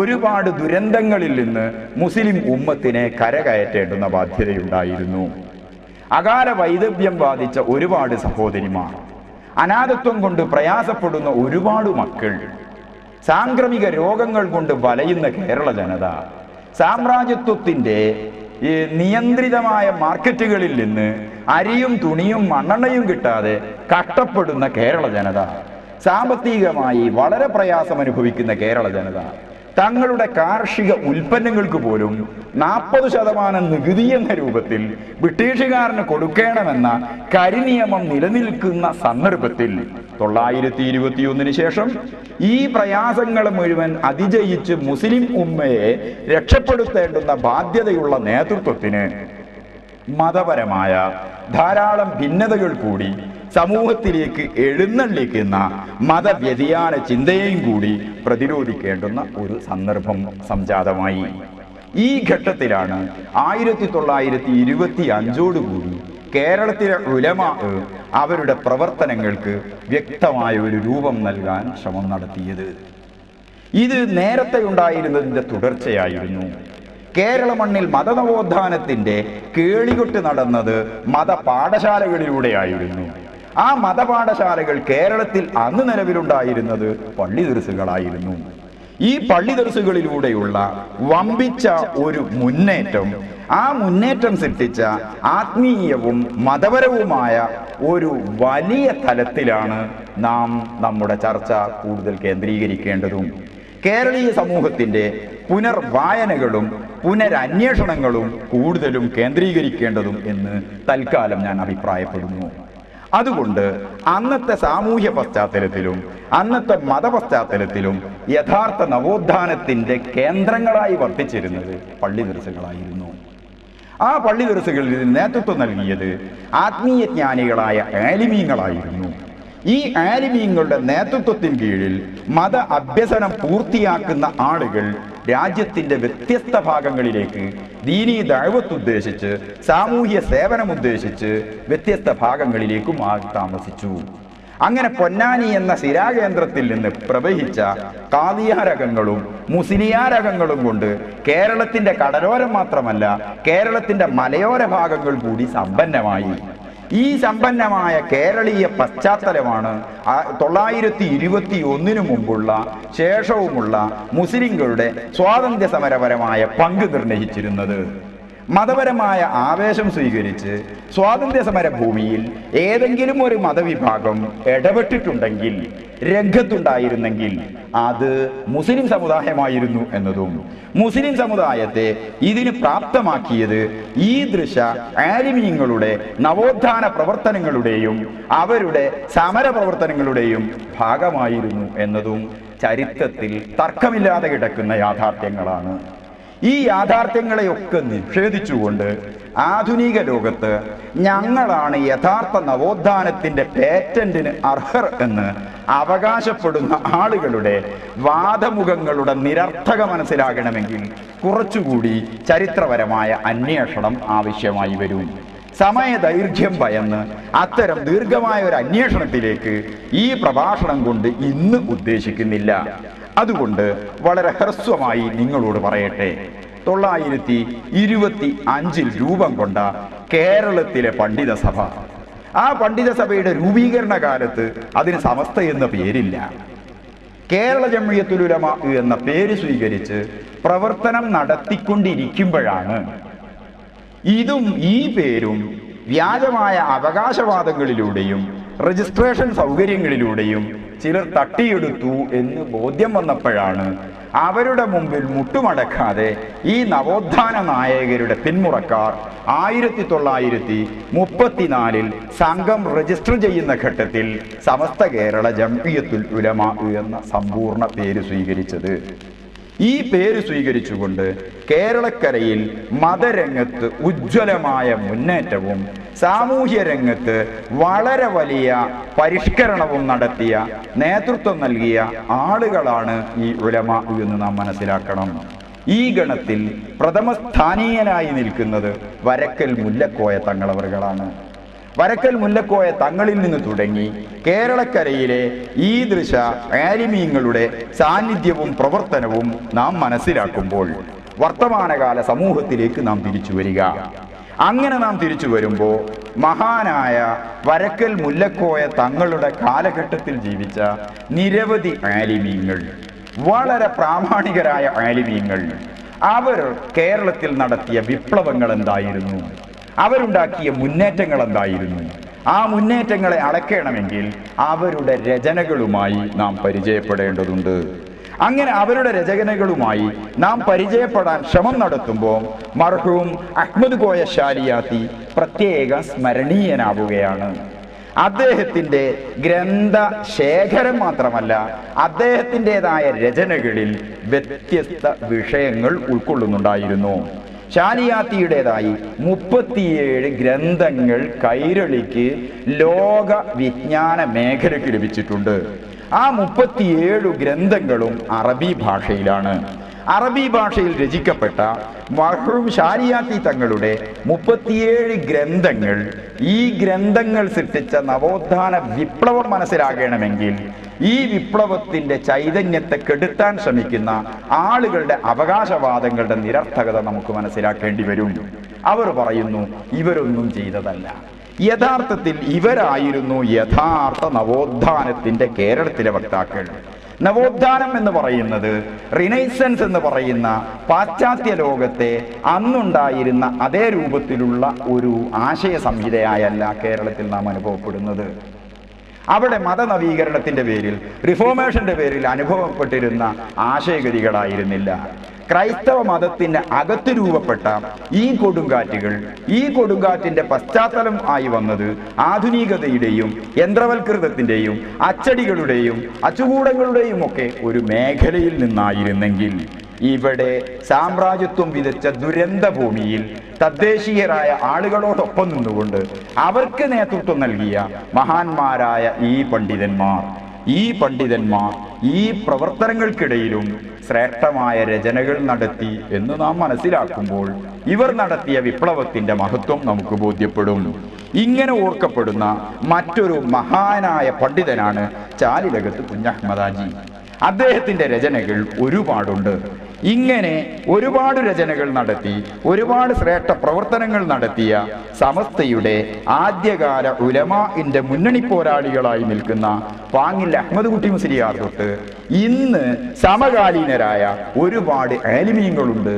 ഒരുപാട് ദുരന്തങ്ങളിൽ നിന്ന് മുസ്ലിം ഉമ്മത്തിനെ കരകയറ്റേണ്ടുന്ന ബാധ്യതയുണ്ടായിരുന്നു. അകാല വൈദഗ്ധ്യം ബാധിച്ച ഒരുപാട് സഹോദരിമാർ, അനാഥത്വം കൊണ്ട് പ്രയാസപ്പെടുന്ന ഒരുപാട് മക്കൾ, സാംക്രമിക രോഗങ്ങൾ കൊണ്ട് വലയുന്ന കേരള ജനത, സാമ്രാജ്യത്വത്തിന്റെ നിയന്ത്രിതമായ മാർക്കറ്റുകളിൽ നിന്ന് അരിയും തുണിയും മണ്ണെണ്ണയും കിട്ടാതെ കഷ്ടപ്പെടുന്ന കേരള ജനത, സാമ്പത്തികമായി വളരെ പ്രയാസം അനുഭവിക്കുന്ന കേരള ജനത, തങ്ങളുടെ കാർഷിക ഉൽപ്പന്നങ്ങൾക്ക് പോലും 40% നികുതി എന്ന രൂപത്തിൽ ബ്രിട്ടീഷുകാരന് കൊടുക്കണമെന്ന കരിനിയമം നിലനിൽക്കുന്ന സന്ദർഭത്തിൽ 921 ശേഷം ഈ പ്രയാസങ്ങൾ മുഴുവൻ അതിജയിച്ച് മുസ്ലിം ഉമ്മയെ രക്ഷപ്പെടുത്തേണ്ടുന്ന ബാധ്യതയുള്ള നേതൃത്വത്തിന് മതപരമായ ധാരാളം ഭിന്നതകൾ കൂടി സമൂഹത്തിലേക്ക് എഴുന്നള്ളിക്കുന്ന മതവ്യതിയാന ചിന്തയെയും കൂടി പ്രതിരോധിക്കേണ്ടുന്ന ഒരു സന്ദർഭം സംജാതമായി. ഈ ഘട്ടത്തിലാണ് 1925 കേരളത്തിലെ ഉലമാ അവരുടെ പ്രവർത്തനങ്ങൾക്ക് വ്യക്തമായ ഒരു രൂപം നൽകാൻ ശ്രമം നടത്തിയത്. ഇത് നേരത്തെ ഉണ്ടായിരുന്നതിൻ്റെ തുടർച്ചയായിരുന്നു. കേരള മണ്ണിൽ മതനവോത്ഥാനത്തിന്റെ കേളികൊട്ട് നടന്നത് മതപാഠശാലകളിലൂടെയായിരുന്നു. ആ മതപാഠശാലകൾ കേരളത്തിൽ അന്ന് നിലവിലുണ്ടായിരുന്നത് പള്ളി ദർസുകളായിരുന്നു. ഈ പള്ളി ദർസുകളിലൂടെയുള്ള വമ്പിച്ച ഒരു മുന്നേറ്റം, ആ മുന്നേറ്റം സൃഷ്ടിച്ച ആത്മീയവും മതപരവുമായ ഒരു വലിയ തലത്തിലാണ് നാം നമ്മുടെ ചർച്ച കൂടുതൽ കേന്ദ്രീകരിക്കേണ്ടതും. കേരളീയ സമൂഹത്തിന്റെ പുനർവായനകളും പുനരന്വേഷണങ്ങളും കൂടുതലും കേന്ദ്രീകരിക്കേണ്ടതും എന്ന് തൽക്കാലം ഞാൻ അഭിപ്രായപ്പെടുന്നു. അതുകൊണ്ട് അന്നത്തെ സാമൂഹ്യ പശ്ചാത്തലത്തിലും അന്നത്തെ മതപശ്ചാത്തലത്തിലും യഥാർത്ഥ നവോത്ഥാനത്തിന്റെ കേന്ദ്രങ്ങളായി വർത്തിച്ചിരുന്നത് പള്ളി ദർസുകളായിരുന്നു. ആ പള്ളി ദർസുകളിൽ നേതൃത്വം നൽകിയത് ആത്മീയജ്ഞാനികളായ ആലിമീങ്ങളായിരുന്നു. ഈ ആലിമീങ്ങളുടെ നേതൃത്വത്തിന് കീഴിൽ മത അഭ്യസനം പൂർത്തിയാക്കുന്ന ആളുകൾ രാജ്യത്തിന്റെ വ്യത്യസ്ത ഭാഗങ്ങളിലേക്ക് ദീനീ ദഅവത്ത് ഉദ്ദേശിച്ച്, സാമൂഹ്യ സേവനം ഉദ്ദേശിച്ച് വ്യത്യസ്ത ഭാഗങ്ങളിലേക്കും താമസിച്ചു. അങ്ങനെ പൊന്നാനി എന്ന ശിരാകേന്ദ്രത്തിൽ നിന്ന് പ്രവഹിച്ച ഖാദിയാരകങ്ങളും മുസ്ലിയാരകങ്ങളും കൊണ്ട് കേരളത്തിന്റെ കടലോരം മാത്രമല്ല, കേരളത്തിന്റെ മലയോര ഭാഗങ്ങൾ കൂടി സമ്പന്നമായി. ഈ സമ്പന്നമായ കേരളീയ പശ്ചാത്തലമാണ് 921 മുമ്പുള്ള ശേഷവുമുള്ള മുസ്ലിങ്ങളുടെ സ്വാതന്ത്ര്യ സമരപരമായ പങ്ക് നിർണയിച്ചിരുന്നത്. മതപരമായ ആവേശം സ്വീകരിച്ച് സ്വാതന്ത്ര്യ സമര ഭൂമിയിൽ ഏതെങ്കിലും ഒരു മതവിഭാഗം ഇടപെട്ടിട്ടുണ്ടെങ്കിൽ, രംഗത്തുണ്ടായിരുന്നെങ്കിൽ അത് മുസ്ലിം സമുദായമായിരുന്നു എന്നതും മുസ്ലിം സമുദായത്തെ ഇതിന് പ്രാപ്തമാക്കിയത് ഈ ദൃശ ആലിമീങ്ങളുടെ നവോത്ഥാന പ്രവർത്തനങ്ങളുടെയും അവരുടെ സമര പ്രവർത്തനങ്ങളുടെയും ഭാഗമായിരുന്നു എന്നതും ചരിത്രത്തിൽ തർക്കമില്ലാതെ കിടക്കുന്ന യാഥാർത്ഥ്യങ്ങളാണ്. ഈ യാഥാർത്ഥ്യങ്ങളെയൊക്കെ നിഷേധിച്ചുകൊണ്ട് ആധുനിക ലോകത്ത് ഞങ്ങളാണ് യഥാർത്ഥ നവോത്ഥാനത്തിന്റെ പേറ്റന്റിന് അർഹർ എന്ന് അവകാശപ്പെടുന്ന ആളുകളുടെ വാദമുഖങ്ങളുടെ നിരർത്ഥക മനസ്സിലാകണമെങ്കിൽ കുറച്ചുകൂടി ചരിത്രപരമായ അന്വേഷണം ആവശ്യമായി വരും. സമയദൈർഘ്യം ഭയന്ന് അത്തരം ദീർഘമായ ഒരു അന്വേഷണത്തിലേക്ക് ഈ പ്രഭാഷണം കൊണ്ട് ഇന്ന് ഉദ്ദേശിക്കുന്നില്ല. അതുകൊണ്ട് വളരെ ഹ്രസ്വമായി നിങ്ങളോട് പറയട്ടെ. 925 രൂപം കൊണ്ട കേരളത്തിലെ പണ്ഡിത സഭ, ആ പണ്ഡിത സഭയുടെ രൂപീകരണ കാലത്ത് അതിന് സമസ്ത എന്ന പേരില്ല. കേരള ജംഇയ്യത്തുൽ ഉലമാ എന്ന പേര് സ്വീകരിച്ച് പ്രവർത്തനം നടത്തിക്കൊണ്ടിരിക്കുമ്പോഴാണ് ഇതും ഈ പേരും വ്യാജമായ അവകാശവാദങ്ങളിലൂടെയും രജിസ്ട്രേഷൻ സൗകര്യങ്ങളിലൂടെയും ചിലർ തട്ടിയെടുത്തു എന്ന് ബോധ്യം വന്നപ്പോഴാണ് അവരുടെ മുമ്പിൽ മുട്ടുമടക്കാതെ ഈ നവോത്ഥാന നായകരുടെ പിന്മുറക്കാർ 1934 സംഘം രജിസ്റ്റർ ചെയ്യുന്ന ഘട്ടത്തിൽ സമസ്ത കേരള ജംഇയ്യത്തുൽ ഉലമാ എന്ന സമ്പൂർണ്ണ പേര് സ്വീകരിച്ചത്. ഈ പേര് സ്വീകരിച്ചുകൊണ്ട് കേരളക്കരയിൽ മതരംഗത്ത് ഉജ്ജ്വലമായ മുന്നേറ്റവും സാമൂഹ്യ രംഗത്ത് വളരെ വലിയ പരിഷ്കരണവും നടത്തിയ നേതൃത്വം നൽകിയ ആളുകളാണ് ഈ ഉലമാ എന്ന് നാം മനസ്സിലാക്കണം. ഈ ഗണത്തിൽ പ്രഥമസ്ഥാനീയനായി നിൽക്കുന്നത് വരക്കൽ മുല്ലക്കോയ തങ്ങളവറുകളാണ്. വരക്കൽ മുല്ലക്കോയ തങ്ങളിൽ നിന്ന് തുടങ്ങി കേരളക്കരയിലെ ഈ ദൃശ ആലിമീങ്ങളുടെ സാന്നിധ്യവും പ്രവർത്തനവും നാം മനസ്സിലാക്കുമ്പോൾ വർത്തമാനകാല സമൂഹത്തിലേക്ക് നാം തിരിച്ചു വരിക. അങ്ങനെ നാം തിരിച്ചു വരുമ്പോൾ മഹാനായ വരക്കൽ മുല്ലക്കോയ തങ്ങളുടെ കാലഘട്ടത്തിൽ ജീവിച്ച നിരവധി ആലിമീങ്ങൾ, വളരെ പ്രാമാണികരായ ആലിമീങ്ങൾ, അവർ കേരളത്തിൽ നടത്തിയ വിപ്ലവങ്ങൾ എന്തായിരുന്നു, അവരുണ്ടാക്കിയ മുന്നേറ്റങ്ങൾ എന്തായിരുന്നു, ആ മുന്നേറ്റങ്ങളെ അളക്കണമെങ്കിൽ അവരുടെ രചനകളുമായി നാം പരിചയപ്പെടേണ്ടതുണ്ട്. അങ്ങനെ അവരുടെ രചനകളുമായി നാം പരിചയപ്പെടാൻ ശ്രമം നടത്തുമ്പോൾ മർഹൂം അഹ്മദ് കോയ ശാലിയാത്തി പ്രത്യേക സ്മരണീയനാവുകയാണ്. അദ്ദേഹത്തിൻ്റെ ഗ്രന്ഥ ശേഖരം മാത്രമല്ല, അദ്ദേഹത്തിൻ്റെതായ രചനകളിൽ വ്യത്യസ്ത വിഷയങ്ങൾ ഉൾക്കൊള്ളുന്നുണ്ടായിരുന്നു. ശാലിയാത്തിയുടേതായി 37 ഗ്രന്ഥങ്ങൾ കൈരളിക്ക് ലോക വിജ്ഞാന മേഖലയ്ക്ക് ലഭിച്ചിട്ടുണ്ട്. ആ 37 ഗ്രന്ഥങ്ങളും അറബി ഭാഷയിലാണ്. അറബി ഭാഷയിൽ രചിക്കപ്പെട്ട മർഹൂം ശാലിയാത്തി തങ്ങളുടെ 37 ഗ്രന്ഥങ്ങൾ, ഈ ഗ്രന്ഥങ്ങൾ സൃഷ്ടിച്ച നവോത്ഥാന വിപ്ലവം മനസ്സിലാകണമെങ്കിൽ ഈ വിപ്ലവത്തിൻ്റെ ചൈതന്യത്തെ കെടുത്താൻ ശ്രമിക്കുന്ന ആളുകളുടെ അവകാശവാദങ്ങളുടെ നിരർത്ഥകത നമുക്ക് മനസ്സിലാക്കേണ്ടി വരും. അവർ പറയുന്നു ഇവരൊന്നും ചെയ്തതല്ല, യഥാർത്ഥത്തിൽ ഇവരായിരുന്നു യഥാർത്ഥ നവോത്ഥാനത്തിൻ്റെ കേരളത്തിലെ വക്താക്കൾ. നവോത്ഥാനം എന്ന് പറയുന്നത് റിനൈസൻസ് എന്ന് പറയുന്ന പാശ്ചാത്യ ലോകത്തെ അന്നുണ്ടായിരുന്ന അതേ രൂപത്തിലുള്ള ഒരു ആശയ സംഹിതയായല്ല കേരളത്തിൽ നാം അനുഭവപ്പെടുന്നത്. അവിടെ മതനവീകരണത്തിൻ്റെ പേരിൽ, റിഫോർമേഷൻ്റെ പേരിൽ അനുഭവപ്പെട്ടിരുന്ന ആശയഗതികളായിരുന്നില്ല. ക്രൈസ്തവ മതത്തിന് അകത്ത് രൂപപ്പെട്ട ഈ കൊടുങ്കാറ്റുകൾ, ഈ കൊടുങ്കാറ്റിൻ്റെ പശ്ചാത്തലം ആയി വന്നത് ആധുനികതയുടെയും യന്ത്രവൽകൃതത്തിൻ്റെയും അച്ചടികളുടെയും അച്ചുകൂടങ്ങളുടെയും ഒക്കെ ഒരു മേഖലയിൽ നിന്നായിരുന്നെങ്കിൽ ഇവിടെ സാമ്രാജ്യത്വം വിതച്ച ദുരന്ത ഭൂമിയിൽ തദ്ദേശീയരായ ആളുകളോടൊപ്പം നിന്നുകൊണ്ട് അവർക്ക് നേതൃത്വം നൽകിയ മഹാന്മാരായ ഈ പണ്ഡിതന്മാർ ഈ പ്രവർത്തനങ്ങൾക്കിടയിലും ശ്രേഷ്ഠമായ രചനകൾ നടത്തി എന്ന് നാം മനസ്സിലാക്കുമ്പോൾ ഇവർ നടത്തിയ വിപ്ലവത്തിന്റെ മഹത്വം നമുക്ക് ബോധ്യപ്പെടും. ഇങ്ങനെ ഓർക്കപ്പെടുന്ന മറ്റൊരു മഹാനായ പണ്ഡിതനാണ് ചാലിലകത്ത് കുഞ്ഞഹ്മദാജി. അദ്ദേഹത്തിൻ്റെ രചനകൾ ഒരുപാടുണ്ട്. ഇങ്ങനെ ഒരുപാട് രചനകൾ നടത്തി ഒരുപാട് ശ്രേഷ്ഠ പ്രവർത്തനങ്ങൾ നടത്തിയ സമസ്തയുടെ ആദ്യകാല ഉലമാഇന്റെ മുന്നണി പോരാളികളായി നിൽക്കുന്ന പാങ്ങിൽ അഹ്മദ് കുട്ടി മുസ്ലിയാർ തൊട്ട് ഇന്ന് സമകാലീനരായ ഒരുപാട് ആലിമീങ്ങളുണ്ട്.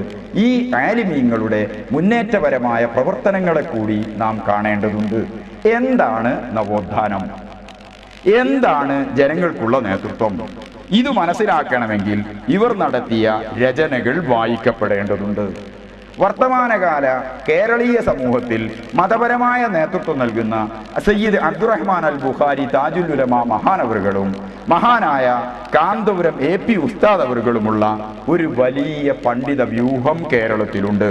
ഈ ആലിമീങ്ങളുടെ മുന്നേറ്റപരമായ പ്രവർത്തനങ്ങളെ കൂടി നാം കാണേണ്ടതുണ്ട്. എന്താണ് നവോത്ഥാനം? എന്താണ് ജനങ്ങൾക്കുള്ള നേതൃത്വം? ഇത് മനസ്സിലാക്കണമെങ്കിൽ ഇവർ നടത്തിയ രചനകൾ വായിക്കപ്പെടേണ്ടതുണ്ട്. വർത്തമാനകാല കേരളീയ സമൂഹത്തിൽ മതപരമായ നേതൃത്വം നൽകുന്ന സയ്യിദ് അബ്ദുറഹ്മാൻ അൽ ബുഖാരി താജുൽ ഉലമ മഹാനവറുകളും മഹാനായ കാന്തപുരം AP ഉസ്താദ് അവറുകളുമുള്ള ഒരു വലിയ പണ്ഡിത വ്യൂഹം കേരളത്തിലുണ്ട്.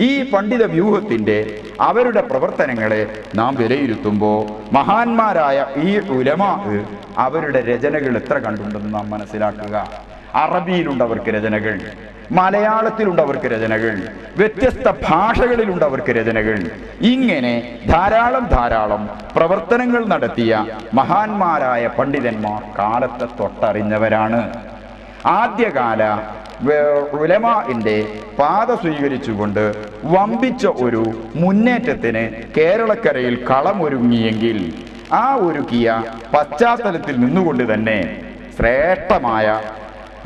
ഈ പണ്ഡിത വ്യൂഹത്തിൻ്റെ അവരുടെ പ്രവർത്തനങ്ങളെ നാം വിലയിരുത്തുമ്പോൾ മഹാന്മാരായ ഈ ഉലമാ അവരുടെ രചനകൾ എത്ര കണ്ടുണ്ടെന്ന് നാം മനസ്സിലാക്കുക. അറബിയിലുണ്ടവർക്ക് രചനകൾ, മലയാളത്തിലുണ്ടവർക്ക് രചനകൾ, വ്യത്യസ്ത ഭാഷകളിലുണ്ടവർക്ക് രചനകൾ. ഇങ്ങനെ ധാരാളം പ്രവർത്തനങ്ങൾ നടത്തിയ മഹാന്മാരായ പണ്ഡിതന്മാർ കാലത്തെ തൊട്ടറിഞ്ഞവരാണ്. ആദ്യകാല ഉലമാഇന്റെ പാത സ്വീകരിച്ചുകൊണ്ട് വമ്പിച്ച ഒരു മുന്നേറ്റത്തിന് കേരളക്കരയിൽ കളമൊരുങ്ങിയെങ്കിൽ ആ ഒരുക്കിയ പശ്ചാത്തലത്തിൽ നിന്നുകൊണ്ട് തന്നെ ശ്രേഷ്ഠമായ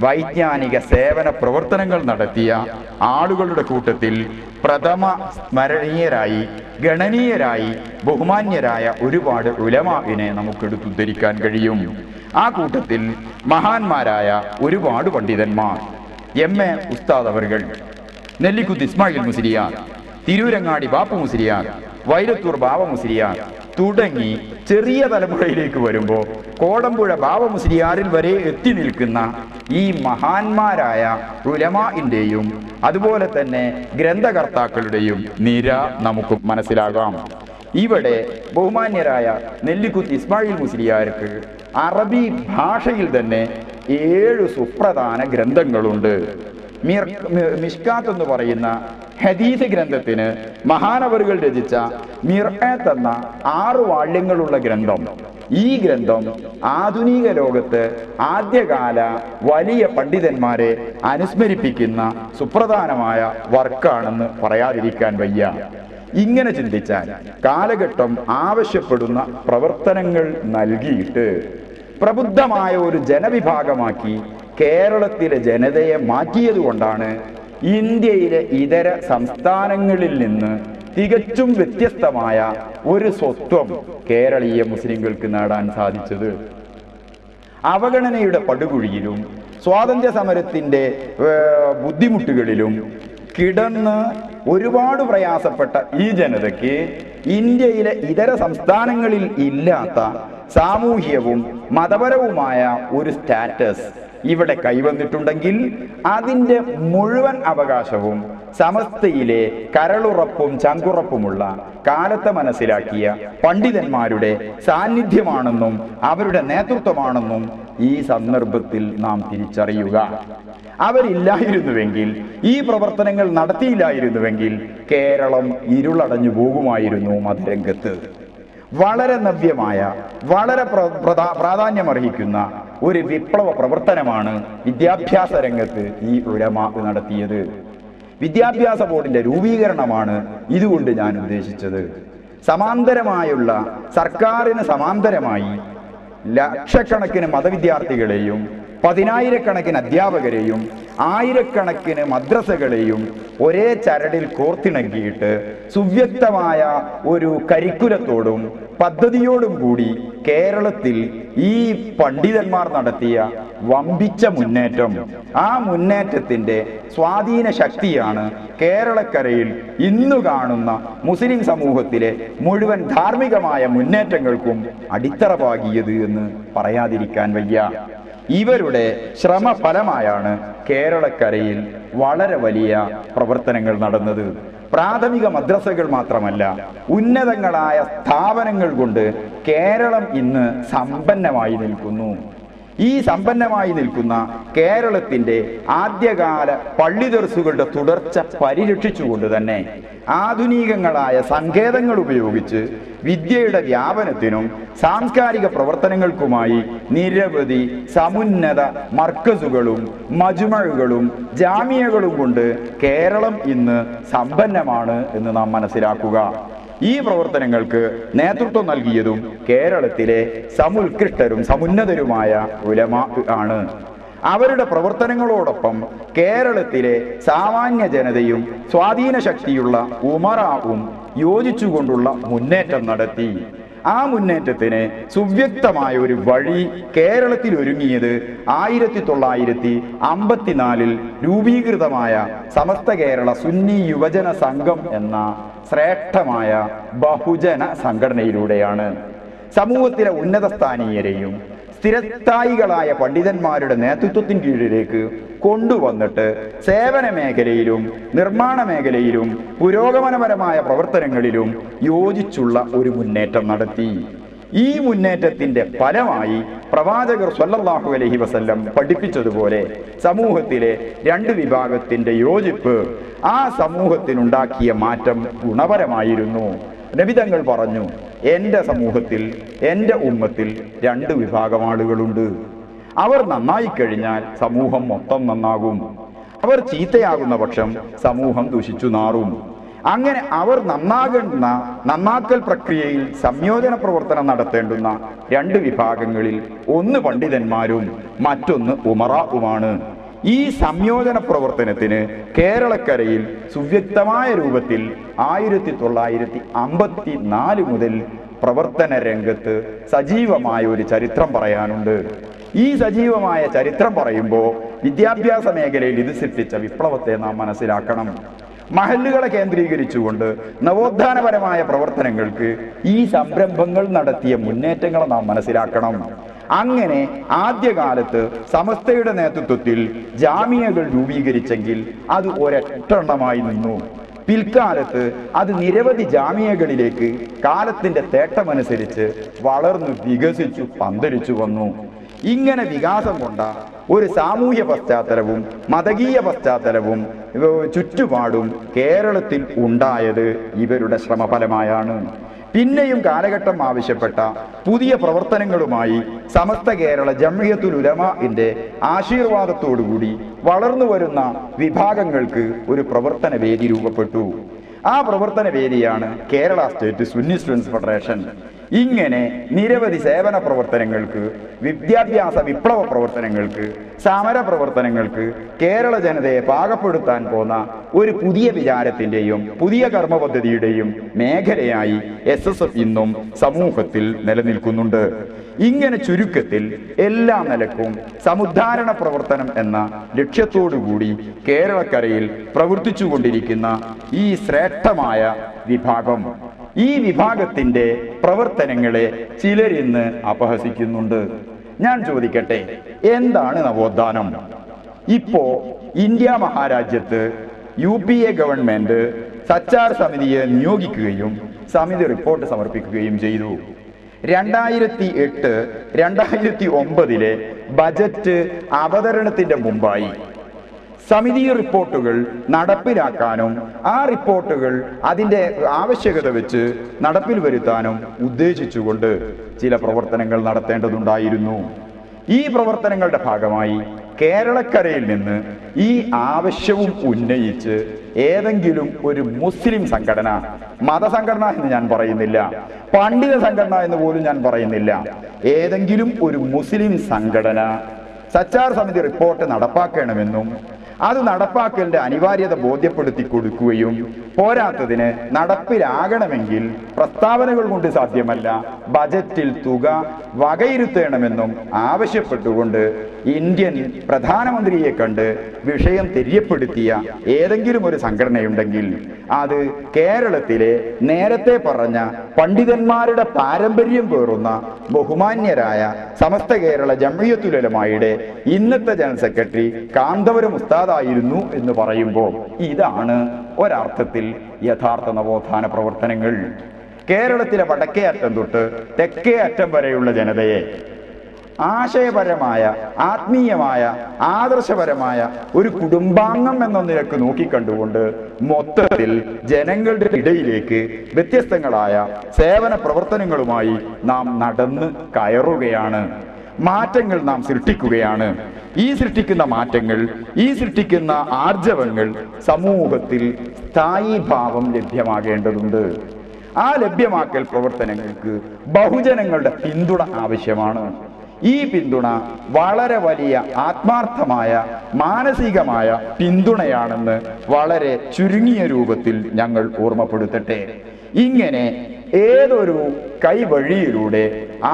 വൈജ്ഞാനിക സേവന പ്രവർത്തനങ്ങൾ നടത്തിയ ആളുകളുടെ കൂട്ടത്തിൽ പ്രഥമ സ്മരണീയരായി, ഗണനീയരായി, ബഹുമാന്യരായ ഒരുപാട് ഉലമാഇനെ നമുക്ക് എടുത്തുദ്ധരിക്കാൻ കഴിയും. ആ കൂട്ടത്തിൽ മഹാന്മാരായ ഒരുപാട് പണ്ഡിതന്മാർ, എം.എ. ഉസ്താദ് അവർകൾ, നെല്ലിക്കുത്ത് ഇസ്മായിൽ മുസ്ലിയാർ, തിരൂരങ്ങാടി ബാപ്പു മുസ്ലിയാർ, വൈരത്തൂർ ബാവ മുസ്ലിയാർ തുടങ്ങി ചെറിയ തലമുറയിലേക്ക് വരുമ്പോൾ കോടമ്പുഴ ബാവ മുസ്ലിയാറിൽ വരെ എത്തി നിൽക്കുന്ന ഈ മഹാന്മാരായ ഉലമാഇന്റെയും അതുപോലെ തന്നെ ഗ്രന്ഥകർത്താക്കളുടെയും നിര നമുക്ക് മനസ്സിലാകാം. ഇവിടെ ബഹുമാന്യരായ നെല്ലിക്കുത്ത് ഇസ്മായിൽ മുസ്ലിയാർക്ക് അറബി ഭാഷയിൽ തന്നെ 7 സുപ്രധാന ഗ്രന്ഥങ്ങളുണ്ട്. മിഷ്കാത്ത് എന്ന് പറയുന്ന ഹദീസ് ഗ്രന്ഥത്തിന് മഹാനവറുകൾ രചിച്ച മിർആത്ത് എന്ന 6 വാള്യങ്ങളുള്ള ഗ്രന്ഥം. ഈ ഗ്രന്ഥം ആധുനിക ലോകത്ത് ആദ്യകാല വലിയ പണ്ഡിതന്മാരെ അനുസ്മരിപ്പിക്കുന്ന സുപ്രധാനമായ വർക്കാണെന്ന് പറയാതിരിക്കാൻ വയ്യ. ഇങ്ങനെ ചിന്തിച്ചാൽ കാലഘട്ടം ആവശ്യപ്പെടുന്ന പ്രവർത്തനങ്ങൾ നൽകിയിട്ട് പ്രബുദ്ധമായ ഒരു ജനവിഭാഗമാക്കി കേരളത്തിലെ ജനതയെ മാറ്റിയതുകൊണ്ടാണ് ഇന്ത്യയിലെ ഇതര സംസ്ഥാനങ്ങളിൽ നിന്ന് തികച്ചും വ്യത്യസ്തമായ ഒരു സ്വത്വം കേരളീയ മുസ്ലിങ്ങൾക്ക് നേടാൻ സാധിച്ചത്. അവഗണനയുടെ പടുകുഴിയിലും സ്വാതന്ത്ര്യ സമരത്തിന്റെ ബുദ്ധിമുട്ടുകളിലും കിടന്ന് ഒരുപാട് പ്രയാസപ്പെട്ട ഈ ജനതയ്ക്ക് ഇന്ത്യയിലെ ഇതര സംസ്ഥാനങ്ങളിൽ ഇല്ലാത്ത സാമൂഹ്യവും മതപരവുമായ ഒരു സ്റ്റാറ്റസ് ഇവിടെ കൈവന്നിട്ടുണ്ടെങ്കിൽ അതിൻ്റെ മുഴുവൻ അവകാശവും സമസ്തയിലെ കരളുറപ്പും ചങ്കുറപ്പുമുള്ള കാലത്തെ മനസ്സിലാക്കിയ പണ്ഡിതന്മാരുടെ സാന്നിധ്യമാണെന്നും അവരുടെ നേതൃത്വമാണെന്നും ഈ സന്ദർഭത്തിൽ നാം തിരിച്ചറിയുക. അവരില്ലായിരുന്നുവെങ്കിൽ, ഈ പ്രവർത്തനങ്ങൾ നടത്തിയില്ലായിരുന്നുവെങ്കിൽ കേരളം ഇരുളടഞ്ഞു പോകുമായിരുന്നു മതരംഗത്ത്. വളരെ നവ്യമായ, വളരെ പ്രാധാന്യമർഹിക്കുന്ന ഒരു വിപ്ലവ പ്രവർത്തനമാണ് വിദ്യാഭ്യാസ രംഗത്ത് ഈ ഉലമാ നടത്തിയത്. വിദ്യാഭ്യാസ ബോർഡിന്റെ രൂപീകരണമാണ് ഇതുകൊണ്ട് ഞാൻ ഉദ്ദേശിച്ചത്. സമാന്തരമായുള്ള, സർക്കാരിന് സമാന്തരമായി ലക്ഷക്കണക്കിന് മതവിദ്യാർത്ഥികളെയും 10,000-കണക്കിന് അധ്യാപകരെയും 1000-കണക്കിന് മദ്രസകളെയും ഒരേ ചരടിൽ കോർത്തിണക്കിയിട്ട് സുവ്യക്തമായ ഒരു കരിക്കുലത്തോടും പദ്ധതിയോടും കൂടി കേരളത്തിൽ ഈ പണ്ഡിതന്മാർ നടത്തിയ വമ്പിച്ച മുന്നേറ്റം, ആ മുന്നേറ്റത്തിന്റെ സ്വാധീന ശക്തിയാണ് കേരളക്കരയിൽ ഇന്നു കാണുന്ന മുസ്ലിം സമൂഹത്തിലെ മുഴുവൻ ധാർമ്മികമായ മുന്നേറ്റങ്ങൾക്കും അടിത്തറ പാകിയത് എന്ന് പറയാതിരിക്കാൻ വയ്യ. ഇവരുടെ ശ്രമഫലമായാണ് കേരളക്കരയിൽ വളരെ വലിയ പ്രവർത്തനങ്ങൾ നടന്നത്. പ്രാഥമിക മദ്രസകൾ മാത്രമല്ല, ഉന്നതങ്ങളായ സ്ഥാപനങ്ങൾ കൊണ്ട് കേരളം ഇന്ന് സമ്പന്നമായി നിൽക്കുന്നു. ഈ സമ്പന്നമായി നിൽക്കുന്ന കേരളത്തിന്റെ ആദ്യകാല പള്ളി ദർസുകളുടെ തുടർച്ച പരിരക്ഷിച്ചുകൊണ്ട് തന്നെ ആധുനികങ്ങളായ സങ്കേതങ്ങൾ ഉപയോഗിച്ച് വിദ്യയുടെ വ്യാപനത്തിനും സാംസ്കാരിക പ്രവർത്തനങ്ങൾക്കുമായി നിരവധി സമുന്നത മർക്കസുകളും മജ്മഉകളും ജാമിയകളും കൊണ്ട് കേരളം ഇന്ന് സമ്പന്നമാണ് എന്ന് നാം മനസ്സിലാക്കുക. ഈ പ്രവർത്തനങ്ങൾക്ക് നേതൃത്വം നൽകിയതും കേരളത്തിലെ സമുത്കൃഷ്ടരും സമുന്നതരുമായ ഉലമാ ആണ്. അവരുടെ പ്രവർത്തനങ്ങളോടൊപ്പം കേരളത്തിലെ സാമാന്യ ജനതയും സ്വാധീന ശക്തിയുള്ള ഉമറാവും യോജിച്ചുകൊണ്ടുള്ള മുന്നേറ്റം നടത്തി. ആ മുന്നേറ്റത്തിന് സുവ്യക്തമായ ഒരു വഴി കേരളത്തിൽ ഒരുങ്ങിയത് 1954 രൂപീകൃതമായ സമസ്ത കേരള സുന്നി യുവജന സംഘം എന്ന ശ്രേഷ്ഠമായ ബഹുജന സംഘടനയിലൂടെയാണ്. സമൂഹത്തിലെ ഉന്നതസ്ഥാനീയരെയും സ്ഥിരസ്ഥായികളായ പണ്ഡിതന്മാരുടെ നേതൃത്വത്തിന് കീഴിലേക്ക് കൊണ്ടുവന്നിട്ട് സേവന മേഖലയിലും നിർമ്മാണ മേഖലയിലും പുരോഗമനപരമായ പ്രവർത്തനങ്ങളിലും യോജിച്ചുള്ള ഒരു മുന്നേറ്റം നടത്തി. ഈ മുന്നേറ്റത്തിന്റെ ഫലമായി പ്രവാചകർ സ്വല്ലല്ലാഹു അലൈഹി വസല്ലം പഠിപ്പിച്ചതുപോലെ സമൂഹത്തിലെ 2 വിഭാഗത്തിന്റെ യോജിപ്പ് ആ സമൂഹത്തിനുണ്ടാക്കിയ മാറ്റം ഗുണപരമായിരുന്നു. നബിതങ്ങൾ പറഞ്ഞു, എൻ്റെ സമൂഹത്തിൽ, എൻ്റെ ഉമ്മത്തിൽ 2 വിഭാഗം ആളുകളുണ്ട്. അവർ നന്നായി കഴിഞ്ഞാൽ സമൂഹം മൊത്തം നന്നാകും. അവർ ചീത്തയാകുന്ന പക്ഷം സമൂഹം ദുഷിച്ചു നാറും. അങ്ങനെ അവർ നന്നാക്കൽ പ്രക്രിയയിൽ സംയോജന പ്രവർത്തനം നടത്തേണ്ടുന്ന 2 വിഭാഗങ്ങളിൽ ഒന്ന് പണ്ഡിതന്മാരും മറ്റൊന്ന് ഉമറാവുമാണ്. ഈ സംയോജന പ്രവർത്തനത്തിന് കേരളക്കരയിൽ സുവ്യക്തമായ രൂപത്തിൽ 1954 മുതൽ പ്രവർത്തന രംഗത്ത് സജീവമായ ഒരു ചരിത്രം പറയാനുണ്ട്. ഈ സജീവമായ ചരിത്രം പറയുമ്പോൾ വിദ്യാഭ്യാസ മേഖലയിൽ ഇത് സൃഷ്ടിച്ച വിപ്ലവത്തെ നാം മനസ്സിലാക്കണം. മഹല്ലുകളെ കേന്ദ്രീകരിച്ചുകൊണ്ട് നവോത്ഥാനപരമായ പ്രവർത്തനങ്ങൾക്ക് ഈ സംരംഭങ്ങൾ നടത്തിയ മുന്നേറ്റങ്ങളെ നാം മനസ്സിലാക്കണം. അങ്ങനെ ആദ്യകാലത്ത് സമസ്തയുടെ നേതൃത്വത്തിൽ ജാമിയകൾ രൂപീകരിച്ചെങ്കിൽ അത് ഒരൊറ്റെണ്ണമായി നിന്നു. പിൽക്കാലത്ത് അത് നിരവധി ജാമിയകളിലേക്ക് കാലത്തിന്റെ തേട്ടമനുസരിച്ച് വളർന്നു വികസിച്ചു പന്തലിച്ചു വന്നു. ഇങ്ങനെ വികാസം കൊണ്ട ഒരു സാമൂഹ്യ പശ്ചാത്തലവും മതകീയ പശ്ചാത്തലവും ചുറ്റുപാടും കേരളത്തിൽ ഉണ്ടായത് ഇവരുടെ ശ്രമഫലമായാണ്. പിന്നെയും കാലഘട്ടം ആവശ്യപ്പെട്ട പുതിയ പ്രവർത്തനങ്ങളുമായി സമസ്ത കേരള ജംഇയ്യത്തുൽ ഉലമാഇന്റെ ആശീർവാദത്തോടുകൂടി വളർന്നു വരുന്ന വിഭാഗങ്ങൾക്ക് ഒരു പ്രവർത്തന വേദി രൂപപ്പെട്ടു. ആ പ്രവർത്തന വേദിയാണ് Kerala state Sunni students federation. ഇങ്ങനെ നിരവധി സേവന പ്രവർത്തനങ്ങൾക്ക്, വിദ്യാഭ്യാസ വിപ്ലവ പ്രവർത്തനങ്ങൾക്ക്, സമര പ്രവർത്തനങ്ങൾക്ക് കേരള ജനതയെ പാകപ്പെടുത്താൻ പോന്ന ഒരു പുതിയ വിചാരത്തിന്റെയും പുതിയ കർമ്മ പദ്ധതിയുടെയും മേഖലയായി SSF ഇന്നും സമൂഹത്തിൽ നിലനിൽക്കുന്നുണ്ട്. ഇങ്ങനെ ചുരുക്കത്തിൽ എല്ലാ നിലക്കും സമുദ്ധാരണ പ്രവർത്തനം എന്ന ലക്ഷ്യത്തോടുകൂടി കേരളക്കരയിൽ പ്രവർത്തിച്ചുകൊണ്ടിരിക്കുന്ന ഈ ശ്രേഷ്ഠമായ വിഭാഗം, ഈ വിഭാഗത്തിന്റെ പ്രവർത്തനങ്ങളെ ചിലരിന്ന് അപഹസിക്കുന്നുണ്ട്. ഞാൻ ചോദിക്കട്ടെ, എന്താണ് നവോത്ഥാനം? ഇപ്പോ ഇന്ത്യ മഹാരാജ്യത്ത് UPA ഗവൺമെന്റ് സച്ചാർ സമിതിയെ നിയോഗിക്കുകയും സമിതി റിപ്പോർട്ട് സമർപ്പിക്കുകയും ചെയ്തു. 2008, 2009 ബജറ്റ് അവതരണത്തിന്റെ മുമ്പായി സമിതി റിപ്പോർട്ടുകൾ നടപ്പിലാക്കാനും ആ റിപ്പോർട്ടുകൾ അതിൻ്റെ ആവശ്യകത വെച്ച് നടപ്പിൽ വരുത്താനും ഉദ്ദേശിച്ചുകൊണ്ട് ചില പ്രവർത്തനങ്ങൾ നടത്തേണ്ടതുണ്ടായിരുന്നു. ഈ പ്രവർത്തനങ്ങളുടെ ഭാഗമായി കേരളക്കരയിൽ നിന്ന് ഈ ആവശ്യവും ഉന്നയിച്ച് ഏതെങ്കിലും ഒരു മുസ്ലിം സംഘടന, മതസംഘടന എന്ന് ഞാൻ പറയുന്നില്ല, പണ്ഡിത സംഘടന എന്ന് പോലും ഞാൻ പറയുന്നില്ല, ഏതെങ്കിലും ഒരു മുസ്ലിം സംഘടന സച്ചാർ സമിതി റിപ്പോർട്ട് നടപ്പാക്കണമെന്നും അത് നടപ്പാക്കലിന്റെ അനിവാര്യത ബോധ്യപ്പെടുത്തി കൊടുക്കുകയും പോരാത്തതിന് നടപ്പിലാകണമെങ്കിൽ പ്രസ്താവനകൾ കൊണ്ട് സാധ്യമല്ല, ബജറ്റിൽ തുക വകയിരുത്തണമെന്നും ആവശ്യപ്പെട്ടുകൊണ്ട് ഇന്ത്യൻ പ്രധാനമന്ത്രിയെ കണ്ട് വിഷയം തെര്യപ്പെടുത്തിയ ഏതെങ്കിലും ഒരു സംഘടനയുണ്ടെങ്കിൽ അത് കേരളത്തിലെ നേരത്തെ പറഞ്ഞ പണ്ഡിതന്മാരുടെ പാരമ്പര്യം പേറുന്ന ബഹുമാന്യരായ സമസ്ത കേരള ജംഇയ്യത്തുൽ ഉലമായുടെ ഇന്നത്തെ ജനറൽ സെക്രട്ടറി കാന്തപുരം ഉസ്താദായിരുന്നു എന്ന് പറയുമ്പോൾ ഇതാണ് ഒരർത്ഥത്തിൽ യഥാർത്ഥ നവോത്ഥാന പ്രവർത്തനങ്ങൾ. കേരളത്തിലെ വടക്കേ അറ്റം തൊട്ട് തെക്കേ അറ്റം വരെയുള്ള ജനതയെ ആശയപരമായ, ആത്മീയമായ, ആദർശപരമായ ഒരു കുടുംബാംഗം എന്ന നിലക്ക് നോക്കിക്കണ്ടുകൊണ്ട് മൊത്തത്തിൽ ജനങ്ങളുടെ ഇടയിലേക്ക് വ്യത്യസ്തങ്ങളായ സേവന പ്രവർത്തനങ്ങളുമായി നാം നടന്ന് കയറുകയാണ്. മാറ്റങ്ങൾ നാം സൃഷ്ടിക്കുകയാണ്. ഈ സൃഷ്ടിക്കുന്ന മാറ്റങ്ങൾ, ഈ സൃഷ്ടിക്കുന്ന ആർജവങ്ങൾ സമൂഹത്തിൽ സ്ഥായീ ഭാവം ലഭ്യമാകേണ്ടതുണ്ട്. ആ ലഭ്യമാക്കൽ പ്രവർത്തനങ്ങൾക്ക് ബഹുജനങ്ങളുടെ പിന്തുണ ആവശ്യമാണ്. ഈ പിന്തുണ വളരെ വലിയ ആത്മാർത്ഥമായ മാനസികമായ പിന്തുണയാണെന്ന് വളരെ ചുരുങ്ങിയ രൂപത്തിൽ ഞങ്ങൾ ഓർമ്മപ്പെടുത്തട്ടെ. ഇങ്ങനെ ഏതൊരു കൈവഴിയിലൂടെ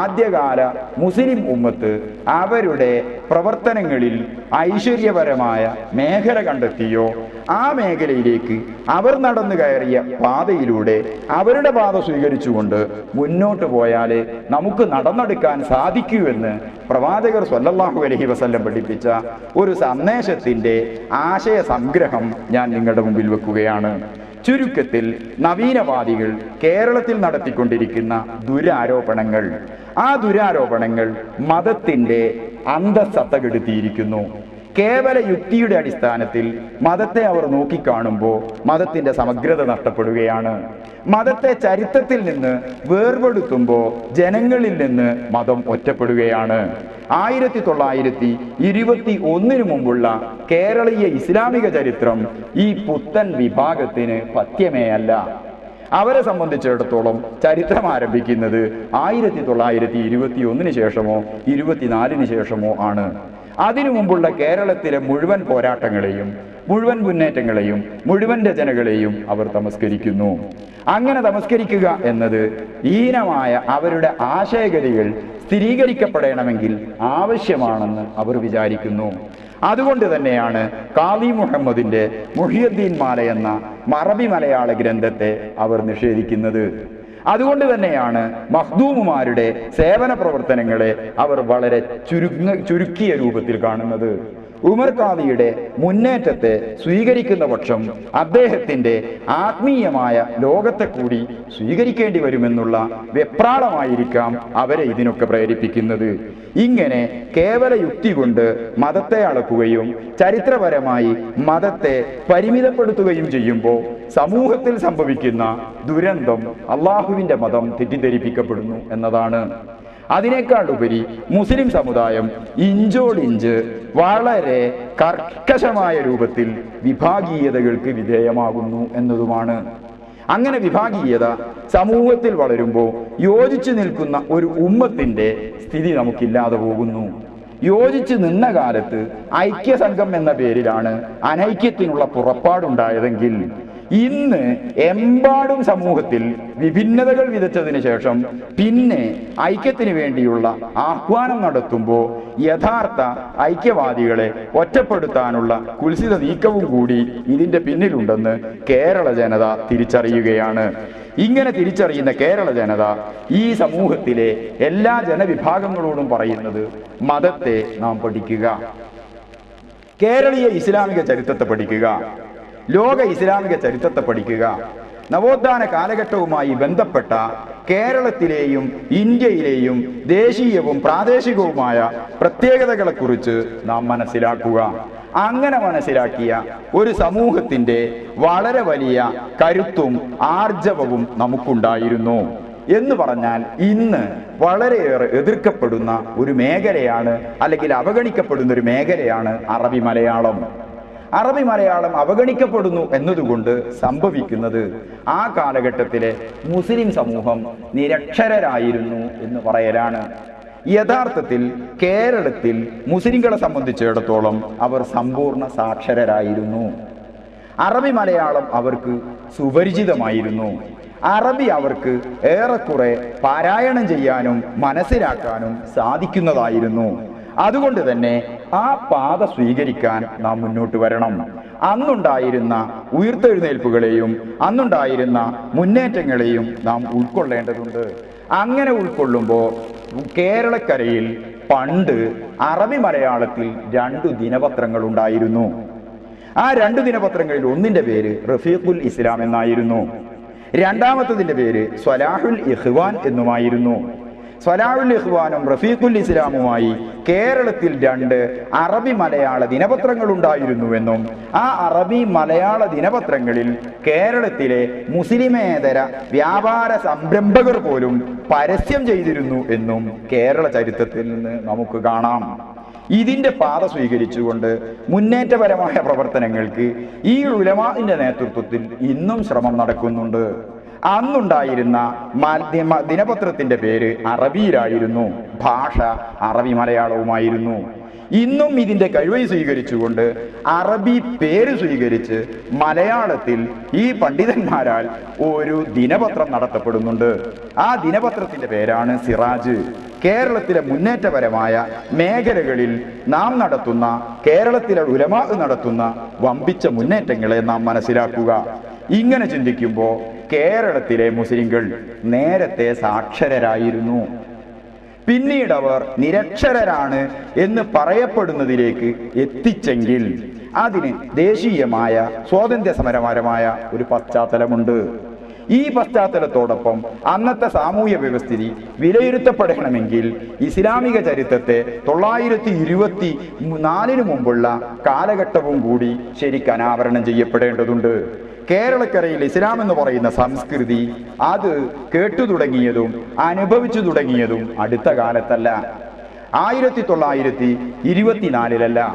ആദ്യകാല മുസ്ലിം ഉമ്മത്ത് അവരുടെ പ്രവർത്തനങ്ങളിൽ ഐശ്വര്യപരമായ മേഖല കണ്ടെത്തിയോ ആ മേഖലയിലേക്ക് അവർ നടന്നു കയറിയ പാതയിലൂടെ അവരുടെ പാത സ്വീകരിച്ചുകൊണ്ട് മുന്നോട്ട് പോയാലേ നമുക്ക് നടന്നെടുക്കാൻ സാധിക്കൂ എന്ന് പ്രവാചകർ സ്വല്ലല്ലാഹു അലൈഹി വസല്ലം പഠിപ്പിച്ച ഒരു സന്ദേശത്തിന്റെ ആശയ സംഗ്രഹം ഞാൻ നിങ്ങളുടെ മുമ്പിൽ വെക്കുകയാണ്. ചുരുക്കത്തിൽ നവീനവാദികൾ കേരളത്തിൽ നടത്തിക്കൊണ്ടിരിക്കുന്ന ദുരാരോപണങ്ങൾ, ആ ദുരാരോപണങ്ങൾ മതത്തിന്റെ അന്തസ്സത്ത കെടുത്തിയിരിക്കുന്നു. കേവല യുക്തിയുടെ അടിസ്ഥാനത്തിൽ മതത്തെ അവർ നോക്കിക്കാണുമ്പോൾ മതത്തിന്റെ സമഗ്രത നഷ്ടപ്പെടുകയാണ്. മതത്തെ ചരിത്രത്തിൽ നിന്ന് വേർപെടുത്തുമ്പോൾ ജനങ്ങളിൽ നിന്ന് മതം ഒറ്റപ്പെടുകയാണ്. 1921 മുമ്പുള്ള കേരളീയ ഇസ്ലാമിക ചരിത്രം ഈ പുത്തൻ വിഭാഗത്തിന് പഥ്യമേ അല്ല. അവരെ സംബന്ധിച്ചിടത്തോളം ചരിത്രം ആരംഭിക്കുന്നത് 1921 ശേഷമോ 24 ശേഷമോ ആണ്. അതിനു മുമ്പുള്ള കേരളത്തിലെ മുഴുവൻ പോരാട്ടങ്ങളെയും, മുഴുവൻ മുന്നേറ്റങ്ങളെയും, മുഴുവൻ രചനകളെയും അവർ തമസ്കരിക്കുന്നു. അങ്ങനെ തമസ്കരിക്കുക എന്നത് ഹീനമായ അവരുടെ ആശയഗതികൾ സ്ഥിരീകരിക്കപ്പെടണമെങ്കിൽ ആവശ്യമാണെന്ന് അവർ വിചാരിക്കുന്നു. അതുകൊണ്ട് തന്നെയാണ് ഖാദി മുഹമ്മദിന്റെ മുഹിയുദ്ദീൻ മാല എന്ന അറബി മലയാള ഗ്രന്ഥത്തെ അവർ നിഷേധിക്കുന്നത്. അതുകൊണ്ട് തന്നെയാണ് മഖ്ദൂമുമാരുടെ സേവന പ്രവർത്തനങ്ങളെ അവർ വളരെ ചുരുക്കിയ രൂപത്തിൽ കാണുന്നത്. ഉമർ ഖാദിയുടെ മുന്നേറ്റത്തെ സ്വീകരിക്കുന്ന പക്ഷം അദ്ദേഹത്തിന്റെ ആത്മീയമായ ലോകത്തെ കൂടി സ്വീകരിക്കേണ്ടി വരുമെന്നുള്ള വെപ്രാളമായിരിക്കാം അവരെ ഇതിനൊക്കെ പ്രേരിപ്പിക്കുന്നത്. ഇങ്ങനെ കേവല യുക്തി കൊണ്ട് മതത്തെ അളക്കുകയും ചരിത്രപരമായി മതത്തെ പരിമിതപ്പെടുത്തുകയും ചെയ്യുമ്പോൾ സമൂഹത്തിൽ സംഭവിക്കുന്ന ദുരന്തം അള്ളാഹുവിന്റെ മതം തെറ്റിദ്ധരിപ്പിക്കപ്പെടുന്നു എന്നതാണ്. അതിനേക്കാൾ ഉപരി മുസ്ലിം സമുദായം ഇഞ്ചോടിഞ്ച് വളരെ കർക്കശമായ രൂപത്തിൽ വിഭാഗീയതകൾക്ക് വിധേയമാകുന്നു എന്നതുമാണ്. അങ്ങനെ വിഭാഗീയത സമൂഹത്തിൽ വളരുമ്പോൾ യോജിച്ചു നിൽക്കുന്ന ഒരു ഉമ്മത്തിന്റെ സ്ഥിതി നമുക്കില്ലാതെ പോകുന്നു. യോജിച്ച് നിന്ന കാലത്ത് ഐക്യസംഘം എന്ന പേരിലാണ് അനൈക്യത്തിനുള്ള പുറപ്പാടുണ്ടായതെങ്കിൽ ഇന്ന് എമ്പാടും സമൂഹത്തിൽ വിഭിന്നതകൾ വിതച്ചതിന് ശേഷം പിന്നെ ഐക്യത്തിന് വേണ്ടിയുള്ള ആഹ്വാനം നടത്തുമ്പോൾ യഥാർത്ഥ ഐക്യവാദികളെ ഒറ്റപ്പെടുത്താനുള്ള കുൽസിത നീക്കവും കൂടി ഇതിന്റെ പിന്നിലുണ്ടെന്ന് കേരള ജനത തിരിച്ചറിയുകയാണ്. ഇങ്ങനെ തിരിച്ചറിയുന്ന കേരള ജനത ഈ സമൂഹത്തിലെ എല്ലാ ജനവിഭാഗങ്ങളോടും പറയുന്നത് മതത്തെ നാം പഠിക്കുക, കേരളീയ ഇസ്ലാമിക ചരിത്രത്തെ പഠിക്കുക, ലോക ഇസ്ലാമിക ചരിത്രത്തെ പഠിക്കുക, നവോത്ഥാന കാലഘട്ടവുമായി ബന്ധപ്പെട്ട കേരളത്തിലെയും ഇന്ത്യയിലെയും ദേശീയവും പ്രാദേശികവുമായ പ്രത്യേകതകളെക്കുറിച്ച് നാം മനസ്സിലാക്കുക. അങ്ങനെ മനസ്സിലാക്കിയ ഒരു സമൂഹത്തിന്റെ വളരെ വലിയ കരുത്തും ആർജവവും നമുക്കുണ്ടായിരുന്നു എന്ന് പറഞ്ഞാൽ ഇന്ന് വളരെയേറെ എതിർക്കപ്പെടുന്ന ഒരു മേഖലയാണ്, അല്ലെങ്കിൽ അവഗണിക്കപ്പെടുന്ന ഒരു മേഖലയാണ് അറബി മലയാളം. അറബി മലയാളം അവഗണിക്കപ്പെടുന്നു എന്നതുകൊണ്ട് സംഭവിക്കുന്നത് ആ കാലഘട്ടത്തിലെ മുസ്ലിം സമൂഹം നിരക്ഷരരായിരുന്നു എന്ന് പറയലാണ്. യഥാർത്ഥത്തിൽ കേരളത്തിൽ മുസ്ലിങ്ങളെ സംബന്ധിച്ചിടത്തോളം അവർ സമ്പൂർണ്ണ സാക്ഷരരായിരുന്നു. അറബി മലയാളം അവർക്ക് സുപരിചിതമായിരുന്നു. അറബി അവർക്ക് ഏറെക്കുറെ പാരായണം ചെയ്യാനും മനസ്സിലാക്കാനും സാധിക്കുന്നതായിരുന്നു. അതുകൊണ്ട് തന്നെ ആ പാത സ്വീകരിക്കാൻ നാം മുന്നോട്ട് വരണം. അന്നുണ്ടായിരുന്ന ഉയർത്തെഴുന്നേൽപ്പുകളെയും അന്നുണ്ടായിരുന്ന മുന്നേറ്റങ്ങളെയും നാം ഉൾക്കൊള്ളേണ്ടതുണ്ട്. അങ്ങനെ ഉൾക്കൊള്ളുമ്പോൾ കേരളക്കരയിൽ പണ്ട് അറബി മലയാളത്തിൽ 2 ദിനപത്രങ്ങൾ ഉണ്ടായിരുന്നു. ആ 2 ദിനപത്രങ്ങളിൽ ഒന്നിന്റെ പേര് റഫീഖുൽ ഇസ്ലാം എന്നായിരുന്നു. രണ്ടാമത്തതിന്റെ പേര് സ്വലാഹുൽ ഇഖ്വാൻ എന്നുമായിരുന്നു. സ്വലാഹുൽ ഇഖ്വാനും റഫീഖുൽ ഇസ്ലാമുമായി കേരളത്തിൽ 2 അറബി മലയാള ദിനപത്രങ്ങൾ ഉണ്ടായിരുന്നുവെന്നും ആ അറബി മലയാള ദിനപത്രങ്ങളിൽ കേരളത്തിലെ മുസ്ലിമേതര വ്യാപാര സംരംഭകർ പോലും പരസ്യം ചെയ്തിരുന്നു എന്നും കേരള ചരിത്രത്തിൽ നിന്ന് നമുക്ക് കാണാം. ഇതിന്റെ പാത സ്വീകരിച്ചുകൊണ്ട് മുന്നേറ്റപരമായ പ്രവർത്തനങ്ങൾക്ക് ഈ ഉലമാഇന്റെ നേതൃത്വത്തിൽ ഇന്നും ശ്രമം നടക്കുന്നുണ്ട്. അന്നുണ്ടായിരുന്ന ദിനപത്രത്തിന്റെ പേര് അറബിയിലായിരുന്നു, ഭാഷ അറബി മലയാളവുമായിരുന്നു. ഇന്നും ഇതിന്റെ കഴിവ് സ്വീകരിച്ചുകൊണ്ട് അറബി പേര് സ്വീകരിച്ച് മലയാളത്തിൽ ഈ പണ്ഡിതന്മാരാൽ ഒരു ദിനപത്രം നടത്തപ്പെടുന്നുണ്ട്. ആ ദിനപത്രത്തിന്റെ പേരാണ് സിറാജ്. കേരളത്തിലെ മുന്നേറ്റപരമായ മേഖലകളിൽ നാം നടത്തുന്ന, കേരളത്തിലെ ഉലമാ നടത്തുന്ന വമ്പിച്ച മുന്നേറ്റങ്ങളെ നാം മനസ്സിലാക്കുക. ഇങ്ങനെ ചിന്തിക്കുമ്പോൾ കേരളത്തിലെ മുസ്ലിങ്ങൾ നേരത്തെ സാക്ഷരരായിരുന്നു. പിന്നീട് അവർ നിരക്ഷരരാണ് എന്ന് പറയപ്പെടുന്നതിലേക്ക് എത്തിച്ചെങ്കിൽ അതിന് ദേശീയമായ സ്വാതന്ത്ര്യ സമരപരമായ ഒരു പശ്ചാത്തലമുണ്ട്. ഈ പശ്ചാത്തലത്തോടൊപ്പം അന്നത്തെ സാമൂഹ്യ വ്യവസ്ഥിതി വിലയിരുത്തപ്പെടണമെങ്കിൽ ഇസ്ലാമിക ചരിത്രത്തെ 924 മുമ്പുള്ള കാലഘട്ടവും കൂടി ശരിക്കും അനാവരണം ചെയ്യപ്പെടേണ്ടതുണ്ട്. കേരളക്കരയിൽ ഇസ്ലാം എന്ന് പറയുന്ന സംസ്കൃതി അത് കേട്ടു തുടങ്ങിയതും അനുഭവിച്ചു തുടങ്ങിയതും അടുത്ത കാലത്തല്ല, 1924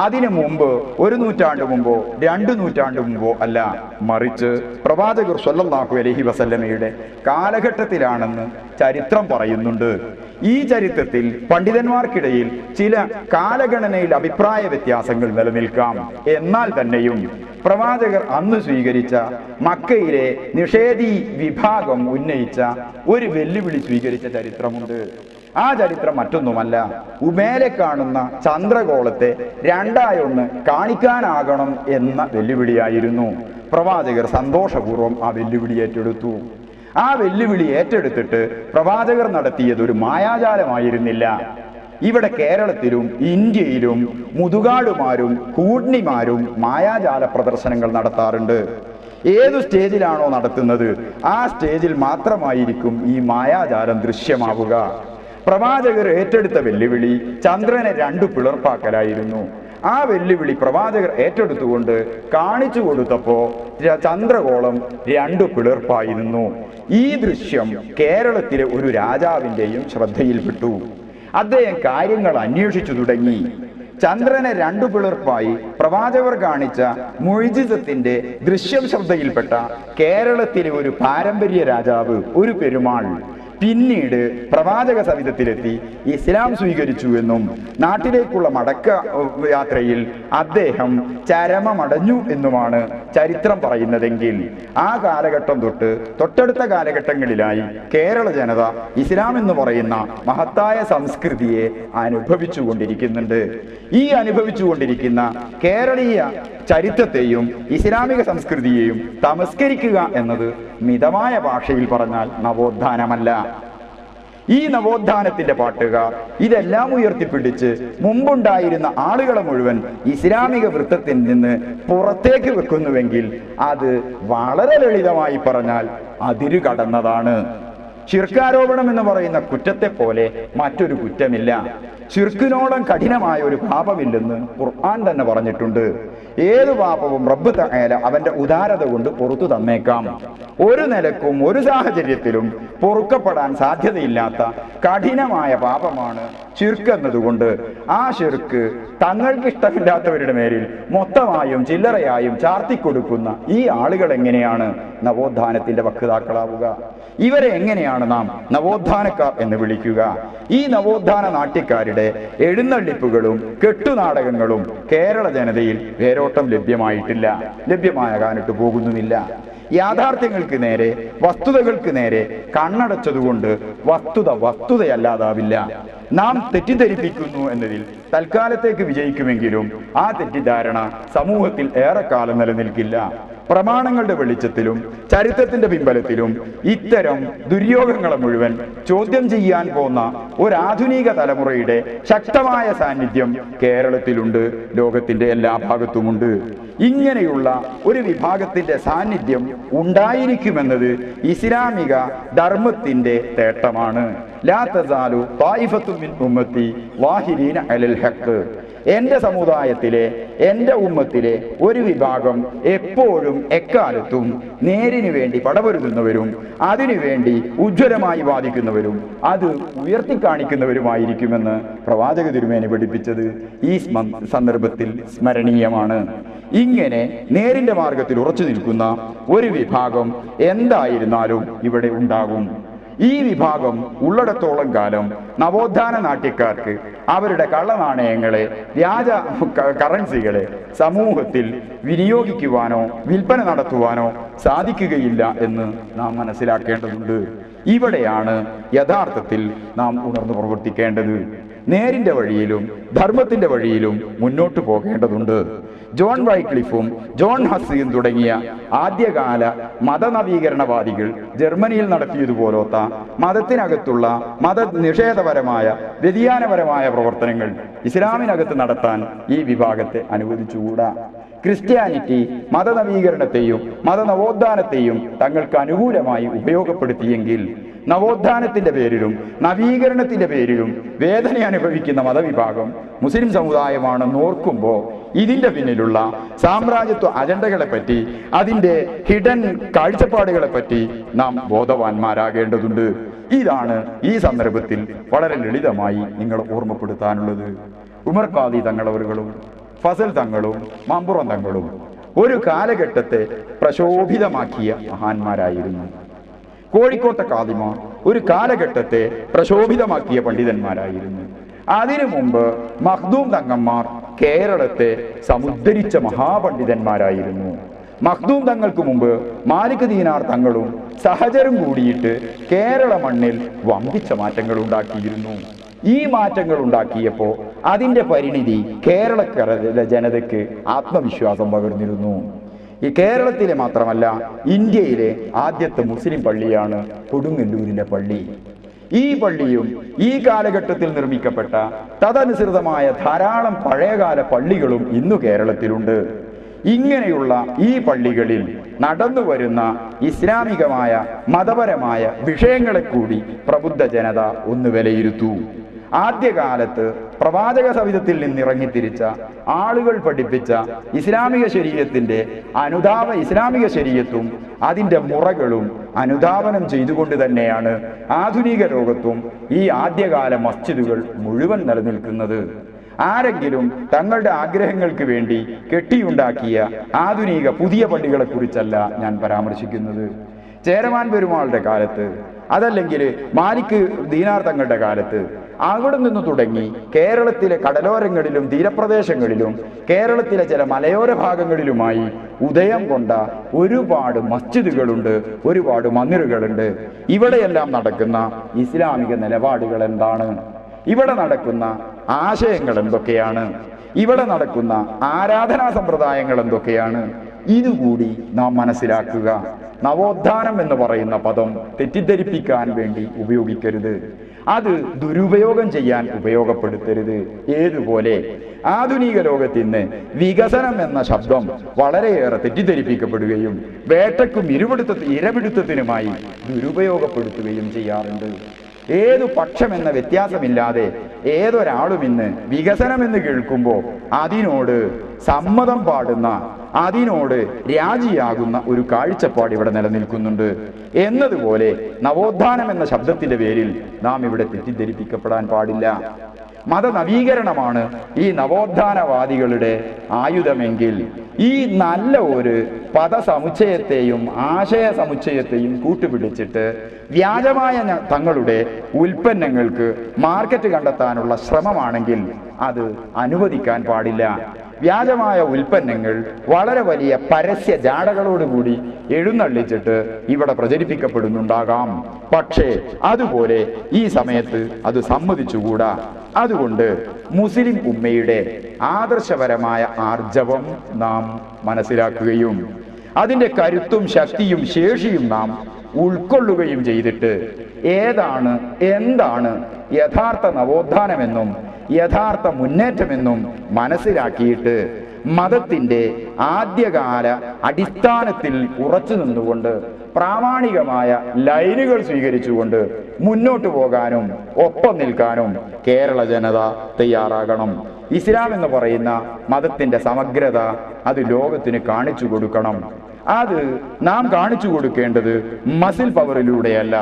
അതിനു മുമ്പ് 1 നൂറ്റാണ്ട് മുമ്പോ 2 നൂറ്റാണ്ട് മുമ്പോ അല്ല, മറിച്ച് പ്രവാചകർ സ്വല്ലല്ലാഹു അലൈഹി വസല്ലമയുടെ കാലഘട്ടത്തിലാണെന്ന് ചരിത്രം പറയുന്നുണ്ട്. ഈ ചരിത്രത്തിൽ പണ്ഡിതന്മാർക്കിടയിൽ ചില കാലഗണനയിൽ അഭിപ്രായ വ്യത്യാസങ്ങൾ നിലനിൽക്കാം. എന്നാൽ തന്നെയും പ്രവാചകർ അന്ന് സ്വീകരിച്ച മക്കയിലെ നിഷേധി വിഭാഗം ഉന്നയിച്ച ഒരു വെല്ലുവിളി സ്വീകരിച്ച ചരിത്രമുണ്ട്. ആ ചരിത്രം മറ്റൊന്നുമല്ല, ഉമേലെ കാണുന്ന ചന്ദ്രഗോളത്തെ രണ്ടായൊന്ന് കാണിക്കാനാകണം എന്ന വെല്ലുവിളിയായിരുന്നു. പ്രവാചകർ സന്തോഷപൂർവ്വം ആ വെല്ലുവിളി ഏറ്റെടുത്തു. ആ വെല്ലുവിളി ഏറ്റെടുത്തിട്ട് പ്രവാചകർ നടത്തിയത് ഒരു മായാജാലമായിരുന്നില്ല. ഇവിടെ കേരളത്തിലും ഇന്ത്യയിലും മുതുകാടുമാരും കൂഡ്നിമാരും മായാജാല പ്രദർശനങ്ങൾ നടത്താറുണ്ട്. ഏതു സ്റ്റേജിലാണോ നടത്തുന്നത് ആ സ്റ്റേജിൽ മാത്രമായിരിക്കും ഈ മായാജാലം ദൃശ്യമാവുക. പ്രവാചകർ ഏറ്റെടുത്ത വെല്ലുവിളി ചന്ദ്രനെ 2 പിളർപ്പാക്കലായിരുന്നു. ആ വെല്ലുവിളി പ്രവാചകർ ഏറ്റെടുത്തുകൊണ്ട് കാണിച്ചു കൊടുത്തപ്പോ ചന്ദ്രഗോളം 2 പിളർപ്പായി നിന്നു. ഈ ദൃശ്യം കേരളത്തിലെ ഒരു രാജാവിൻ്റെയും ശ്രദ്ധയിൽപ്പെട്ടു. അദ്ദേഹം കാര്യങ്ങൾ അന്വേഷിച്ചു തുടങ്ങി. ചന്ദ്രനെ 2 പിളർപ്പായി പ്രവാചകർ കാണിച്ച മുഅ്ജിസത്തിന്റെ ദൃശ്യം ശ്രദ്ധയിൽപ്പെട്ട കേരളത്തിലെ ഒരു പാരമ്പര്യ രാജാവ്, ഒരു പെരുമാൾ, പിന്നീട് പ്രവാചക സവിധത്തിലെത്തി ഇസ്ലാം സ്വീകരിച്ചു എന്നും നാട്ടിലേക്കുള്ള മടക്ക യാത്രയിൽ അദ്ദേഹം ചരമമടഞ്ഞു എന്നുമാണ് ചരിത്രം പറയുന്നതെങ്കിൽ, ആ കാലഘട്ടം തൊട്ട് തൊട്ടടുത്ത കാലഘട്ടങ്ങളിലായി കേരള ജനത ഇസ്ലാം എന്ന് പറയുന്ന മഹത്തായ സംസ്കൃതിയെ അനുഭവിച്ചുകൊണ്ടിരിക്കുന്നുണ്ട്. ഈ അനുഭവിച്ചുകൊണ്ടിരിക്കുന്ന കേരളീയ ചരിത്രത്തെയും ഇസ്ലാമിക സംസ്കൃതിയെയും തമസ്കരിക്കുക എന്നത് മിതമായ ഭാഷയിൽ പറഞ്ഞാൽ നവോത്ഥാനമല്ല. ഈ നവോത്ഥാനത്തിന്റെ പാട്ടുകാർ ഇതെല്ലാം ഉയർത്തിപ്പിടിച്ച് മുമ്പുണ്ടായിരുന്ന ആളുകളെ മുഴുവൻ ഇസ്ലാമിക വൃത്തത്തിൽ നിന്ന് പുറത്തേക്ക് വെക്കുന്നുവെങ്കിൽ അത് വളരെ ലളിതമായി പറഞ്ഞാൽ അതിരു കടന്നതാണ്. ശിർക്കാരോപണം എന്ന് പറയുന്ന കുറ്റത്തെ പോലെ മറ്റൊരു കുറ്റമില്ല. ശിർക്കിനോളം കഠിനമായ ഒരു പാപമില്ലെന്ന് ഖുർആൻ തന്നെ പറഞ്ഞിട്ടുണ്ട്. ഏത് പാപവും റബ്ബ് തആല അവന്റെ ഉദാരത കൊണ്ട് പുറത്തു തന്നേക്കാം. ഒരു നിലക്കും ഒരു സാഹചര്യത്തിലും പൊറുക്കപ്പെടാൻ സാധ്യതയില്ലാത്ത കഠിനമായ പാപമാണ് ശിർക്ക് എന്നതുകൊണ്ട് ആ ശിർക്ക് തങ്ങൾക്ക് ഇഷ്ടമില്ലാത്തവരുടെ മേലിൽ മൊത്തമായും ചില്ലറയായും ചാർത്തിക്കൊടുക്കുന്ന ഈ ആളുകൾ എങ്ങനെയാണ് നവോത്ഥാനത്തിന്റെ വക്താക്കളാവുക? ഇവരെ എങ്ങനെയാണ് നാം നവോത്ഥാനക്കാർ എന്ന് വിളിക്കുക? ഈ നവോത്ഥാന നാട്യക്കാരുടെ എഴുന്നള്ളിപ്പുകളും കെട്ടുനാടകങ്ങളും കേരള ജനതയിൽ വേരോട്ടം ലഭ്യമായിട്ടില്ല, ലഭ്യമാകാനിട്ട് പോകുന്നുമില്ല. യാഥാർത്ഥ്യങ്ങൾക്ക് നേരെ, വസ്തുതകൾക്ക് നേരെ കണ്ണടച്ചതുകൊണ്ട് വസ്തുതയല്ലാതാവില്ല. നാം തെറ്റിദ്ധരിപ്പിക്കുന്നു എന്നതിൽ തൽക്കാലത്തേക്ക് വിജയിക്കുമെങ്കിലും ആ തെറ്റിദ്ധാരണ സമൂഹത്തിൽ ഏറെക്കാലം നിലനിൽക്കില്ല. പ്രമാണങ്ങളുടെ വെളിച്ചത്തിലും ചരിത്രത്തിന്റെ പിൻബലത്തിലും ഇത്തരം ദുര്യോഗങ്ങളെ മുഴുവൻ ചോദ്യം ചെയ്യാൻ പോന്ന ഒരാധുനിക തലമുറയുടെ ശക്തമായ സാന്നിധ്യം കേരളത്തിലുണ്ട്, ലോകത്തിന്റെ എല്ലാ ഭാഗത്തുമുണ്ട്. ഇങ്ങനെയുള്ള ഒരു വിഭാഗത്തിന്റെ സാന്നിധ്യം ഉണ്ടായിരിക്കുമെന്നത് ഇസ്ലാമിക ധർമ്മത്തിന്റെ തേട്ടമാണ്. ലാ തസാലു ത്വായിഫത്തുൻ മിൻ ഉമ്മത്തി വാഹിരീന അലൽ ഹഖ്. എന്റെ സമുദായത്തിലെ, എന്റെ ഉമ്മത്തിലെ ഒരു വിഭാഗം എപ്പോഴും എക്കാലത്തും നേരിനു വേണ്ടി പടപൊരുതുന്നവരും അതിനുവേണ്ടി ഉജ്ജ്വലമായി വാദിക്കുന്നവരും അത് ഉയർത്തിക്കാണിക്കുന്നവരുമായിരിക്കുമെന്ന് പ്രവാചക തിരുമേനി പഠിപ്പിച്ചത് ഈ സന്ദർഭത്തിൽ സ്മരണീയമാണ്. ഇങ്ങനെ നേരിന്റെ മാർഗത്തിൽ ഉറച്ചു നിൽക്കുന്ന ഒരു വിഭാഗം എന്തായിരുന്നാലും ഇവിടെ ഉണ്ടാകും. ഈ വിഭാഗം ഉള്ളിടത്തോളം കാലം നവോത്ഥാന നാട്യക്കാർക്ക് അവരുടെ കള്ളനാണയങ്ങളെ, വ്യാജ കറൻസികളെ സമൂഹത്തിൽ വിനിയോഗിക്കുവാനോ വിൽപ്പന നടത്തുവാനോ സാധിക്കുകയില്ല എന്ന് നാം മനസ്സിലാക്കേണ്ടതുണ്ട്. ഇവിടെയാണ് യഥാർത്ഥത്തിൽ നാം ഉണർന്നു പ്രവർത്തിക്കേണ്ടത്. നേരിന്റെ വഴിയിലും ധർമ്മത്തിന്റെ വഴിയിലും മുന്നോട്ട് പോകേണ്ടതുണ്ട്. ജോൺ വൈക്ലിഫും ജോൺ ഹസ്സിയും തുടങ്ങിയ ആദ്യകാല മതനവീകരണവാദികൾ ജർമ്മനിയിൽ നടത്തിയതുപോലത്തെ മതത്തിനകത്തുള്ള മതനിഷേധപരമായ വ്യതിയാനപരമായ പ്രവർത്തനങ്ങൾ ഇസ്ലാമിനകത്ത് നടത്താൻ ഈ വിഭാഗത്തെ അനുവദിച്ചുകൂടാ. ക്രിസ്ത്യാനിറ്റി മതനവീകരണത്തെയും മതനവോത്ഥാനത്തെയും തങ്ങൾക്ക് അനുകൂലമായി ഉപയോഗപ്പെടുത്തിയെങ്കിൽ നവോത്ഥാനത്തിന്റെ പേരിലും നവീകരണത്തിന്റെ പേരിലും വേദന അനുഭവിക്കുന്ന മതവിഭാഗം മുസ്ലിം സമുദായമാണെന്ന് ഓർക്കുമ്പോൾ ഇതിന്റെ പിന്നിലുള്ള സാമ്രാജ്യത്വ അജണ്ടകളെ പറ്റി, അതിന്റെ ഹിഡൻ കാഴ്ചപ്പാടുകളെ പറ്റി നാം ബോധവാന്മാരാകേണ്ടതുണ്ട്. ഇതാണ് ഈ സന്ദർഭത്തിൽ വളരെ ലളിതമായി നിങ്ങൾ ഓർമ്മപ്പെടുത്താനുള്ളത്. ഉമർ ഖാദി തങ്ങളവറുകളും ഫസൽ തങ്ങളും മമ്പുറം തങ്ങളും ഒരു കാലഘട്ടത്തെ പ്രശോഭിതമാക്കിയ മഹാന്മാരായിരുന്നു. കോഴിക്കോട്ടെ ഖാദിമാർ ഒരു കാലഘട്ടത്തെ പ്രശോഭിതമാക്കിയ പണ്ഡിതന്മാരായിരുന്നു. അതിനു മുമ്പ് മഖ്ദൂം തങ്ങന്മാർ കേരളത്തെ സമുദ്ധരിച്ച മഹാപണ്ഡിതന്മാരായിരുന്നു. മഖ്ദൂം തങ്ങൾക്ക് മുമ്പ് മാലിക് ദീനാർ തങ്ങളും സഹചരും കൂടിയിട്ട് കേരള മണ്ണിൽ വമ്പിച്ച മാറ്റങ്ങൾ ഉണ്ടാക്കിയിരുന്നു. ഈ മാറ്റങ്ങൾ ഉണ്ടാക്കിയപ്പോൾ അതിൻ്റെ പരിണിതി കേരളക്കരയിലെ ജനതയ്ക്ക് ആത്മവിശ്വാസം പകർന്നിരുന്നു. ഈ കേരളത്തിലെ മാത്രമല്ല, ഇന്ത്യയിലെ ആദ്യത്തെ മുസ്ലിം പള്ളിയാണ് കൊടുങ്ങല്ലൂരിലെ പള്ളി. ഈ പള്ളിയും ഈ കാലഘട്ടത്തിൽ നിർമ്മിക്കപ്പെട്ട തദനുസൃതമായ ധാരാളം പഴയകാല പള്ളികളും ഇന്നു കേരളത്തിലുണ്ട്. ഇങ്ങനെയുള്ള ഈ പള്ളികളിൽ നടന്നു വരുന്ന ഇസ്ലാമികമായ മതപരമായ വിഷയങ്ങളെ കൂടി പ്രബുദ്ധ ജനത ഒന്ന് വിലയിരുത്തൂ. ആദ്യകാലത്ത് പ്രവാചക സവിധത്തിൽ നിന്നിറങ്ങിത്തിരിച്ച ആളുകൾ പഠിപ്പിച്ച ഇസ്ലാമിക ശരീഅത്തിന്റെ ഇസ്ലാമിക ശരീഅത്തും അതിൻ്റെ മുറകളും അനുധാവനം ചെയ്തുകൊണ്ട് തന്നെയാണ് ആധുനിക ലോകത്തും ഈ ആദ്യകാല മസ്ജിദുകൾ മുഴുവൻ നിലനിൽക്കുന്നത്. ആരെങ്കിലും തങ്ങളുടെ ആഗ്രഹങ്ങൾക്ക് വേണ്ടി കെട്ടിയുണ്ടാക്കിയ ആധുനിക പുതിയ പള്ളികളെ കുറിച്ചല്ല ഞാൻ പരാമർശിക്കുന്നത്. ചേരമാൻ പെരുമാളുടെ കാലത്ത്, അതല്ലെങ്കിൽ മാലിക് ദീനാർ തങ്ങളുടെ കാലത്ത് അവിടെ നിന്ന് തുടങ്ങി കേരളത്തിലെ കടലോരങ്ങളിലും തീരപ്രദേശങ്ങളിലും കേരളത്തിലെ ചില മലയോര ഭാഗങ്ങളിലുമായി ഉദയം കൊണ്ട ഒരുപാട് മസ്ജിദുകളുണ്ട്, ഒരുപാട് മന്ദിറുകളുണ്ട്. ഇവിടെയെല്ലാം നടക്കുന്ന ഇസ്ലാമിക നിലപാടുകൾ എന്താണ്? ഇവിടെ നടക്കുന്ന ആശയങ്ങൾ എന്തൊക്കെയാണ്? ഇവിടെ നടക്കുന്ന ആരാധനാ സമ്പ്രദായങ്ങൾ എന്തൊക്കെയാണ്? ഇതുകൂടി നാം മനസ്സിലാക്കുക. നവോത്ഥാനം എന്ന് പറയുന്ന പദം തെറ്റിദ്ധരിപ്പിക്കാൻ വേണ്ടി ഉപയോഗിക്കരുത്. അത് ദുരുപയോഗം ചെയ്യാൻ ഉപയോഗപ്പെടുത്തരുത്. ഏതുപോലെ ആധുനിക ലോകത്തിന് വികസനം എന്ന ശബ്ദം വളരെയേറെ തെറ്റിദ്ധരിപ്പിക്കപ്പെടുകയും വേട്ടയ്ക്കും ഇരപിടുത്തത്തിനുമായി ദുരുപയോഗപ്പെടുത്തുകയും ചെയ്യാറുണ്ട്. ഏതു പക്ഷമെന്ന വ്യത്യാസമില്ലാതെ ഏതൊരാളും ഇന്ന് വികസനമെന്ന് കേൾക്കുമ്പോൾ അതിനോട് സമ്മതം പാടുന്ന, അതിനോട് രാജിയാകുന്ന ഒരു കാഴ്ചപ്പാട് ഇവിടെ നിലനിൽക്കുന്നുണ്ട്. എന്നതുപോലെ നവോത്ഥാനം എന്ന ശബ്ദത്തിന്റെ പേരിൽ നാം ഇവിടെ തെറ്റിദ്ധരിപ്പിക്കപ്പെടാൻ പാടില്ല. മതനവീകരണമാണ് ഈ നവോത്ഥാനവാദികളുടെ ആയുധമെങ്കിൽ ഈ നല്ല ഒരു പദസമുച്ചയത്തെയും ആശയ സമുച്ചയത്തെയും കൂട്ടുപിടിച്ചിട്ട് വ്യാജമായ തങ്ങളുടെ ഉൽപ്പന്നങ്ങൾക്ക് മാർക്കറ്റ് കണ്ടെത്താനുള്ള ശ്രമമാണെങ്കിൽ അത് അനുവദിക്കാൻ പാടില്ല. വ്യാജമായ ഉൽപ്പന്നങ്ങൾ വളരെ വലിയ പരസ്യ ജാടകളോടുകൂടി എഴുന്നള്ളിച്ചിട്ട് ഇവിടെ പ്രചരിപ്പിക്കപ്പെടുന്നുണ്ടാകാം. പക്ഷേ അതുപോലെ ഈ സമയത്ത് അത് സമ്മതിച്ചുകൂടാ. അതുകൊണ്ട് മുസ്ലിം ഉമ്മയുടെ ആദർശപരമായ ആർജവം നാം മനസ്സിലാക്കുകയും അതിൻ്റെ കരുത്തും ശക്തിയും ശേഷിയും നാം ഉൾക്കൊള്ളുകയും ചെയ്തിട്ട് എന്താണ് യഥാർത്ഥ നവോത്ഥാനമെന്നും യഥാർത്ഥ മുന്നേറ്റമെന്നും മനസ്സിലാക്കിയിട്ട് മതത്തിൻ്റെ ആദ്യകാല അടിസ്ഥാനത്തിൽ ഉറച്ചു നിന്നുകൊണ്ട് പ്രാമാണികമായ ലൈനുകൾ സ്വീകരിച്ചുകൊണ്ട് മുന്നോട്ടു പോകാനും ഒപ്പം നിൽക്കാനും കേരള ജനത തയ്യാറാകണം. ഇസ്ലാം എന്ന് പറയുന്ന മതത്തിൻ്റെ സമഗ്രത അത് ലോകത്തിന് കാണിച്ചു കൊടുക്കണം. അത് നാം കാണിച്ചു കൊടുക്കേണ്ടത് മസിൽ പവറിലൂടെയല്ല,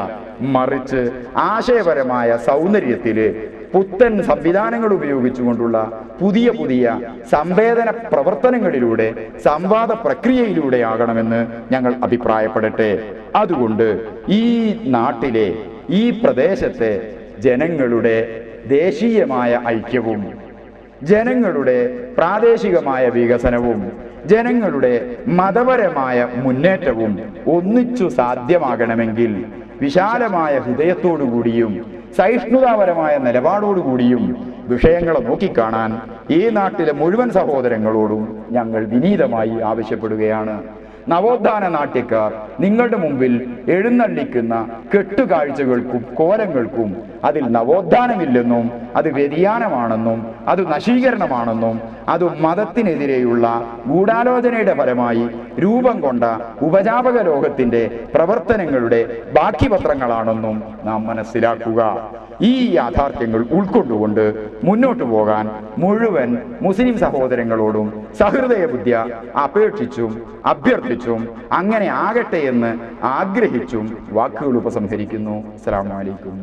മറിച്ച് ആശയപരമായ സൗന്ദര്യത്തില് പുത്തൻ സംവിധാനങ്ങൾ ഉപയോഗിച്ചുകൊണ്ടുള്ള പുതിയ പുതിയ സംവേദന പ്രവർത്തനങ്ങളിലൂടെ സംവാദ പ്രക്രിയയിലൂടെയാകണമെന്ന് ഞങ്ങൾ അഭിപ്രായപ്പെടട്ടെ. അതുകൊണ്ട് ഈ നാട്ടിലെ ഈ പ്രദേശത്തെ ജനങ്ങളുടെ ദേശീയമായ ഐക്യവും ജനങ്ങളുടെ പ്രാദേശികമായ വികസനവും ജനങ്ങളുടെ മതപരമായ മുന്നേറ്റവും ഒന്നിച്ചു സാധ്യമാകണമെങ്കിൽ വിശാലമായ ഹൃദയത്തോടുകൂടിയും സഹിഷ്ണുതാപരമായ നിലപാടോടുകൂടിയും വിഷയങ്ങളെ നോക്കിക്കാണാൻ ഈ നാട്ടിലെ മുഴുവൻ സഹോദരങ്ങളോടും ഞങ്ങൾ വിനീതമായി ആവശ്യപ്പെടുകയാണ്. നവോത്ഥാന നാട്യക്കാർ നിങ്ങളുടെ മുമ്പിൽ എഴുന്നള്ളിക്കുന്ന കെട്ടുകാഴ്ചകൾക്കും കോലങ്ങൾക്കും അതിൽ നവോത്ഥാനമില്ലെന്നും അത് വ്യതിയാനമാണെന്നും അത് നശീകരണമാണെന്നും അത് മതത്തിനെതിരെയുള്ള ഗൂഢാലോചനയുടെ ഫലമായി രൂപം കൊണ്ട ഉപജാപക ലോകത്തിന്റെ പ്രവർത്തനങ്ങളുടെ ബാക്കിപത്രങ്ങളാണെന്നും നാം മനസ്സിലാക്കുക. ഈ യാഥാർത്ഥ്യങ്ങൾ ഉൾക്കൊണ്ടുകൊണ്ട് മുന്നോട്ടു പോകാൻ മുഴുവൻ മുസ്ലിം സഹോദരങ്ങളോടും സഹൃദയ ബുദ്ധ്യ അപേക്ഷിച്ചും അഭ്യർത്ഥിച്ചും അങ്ങനെ ആകട്ടെ എന്ന് ആഗ്രഹിച്ചും വാക്കുകൾ ഉപസംഹരിക്കുന്നു. അസ്സലാമു അലൈക്കും.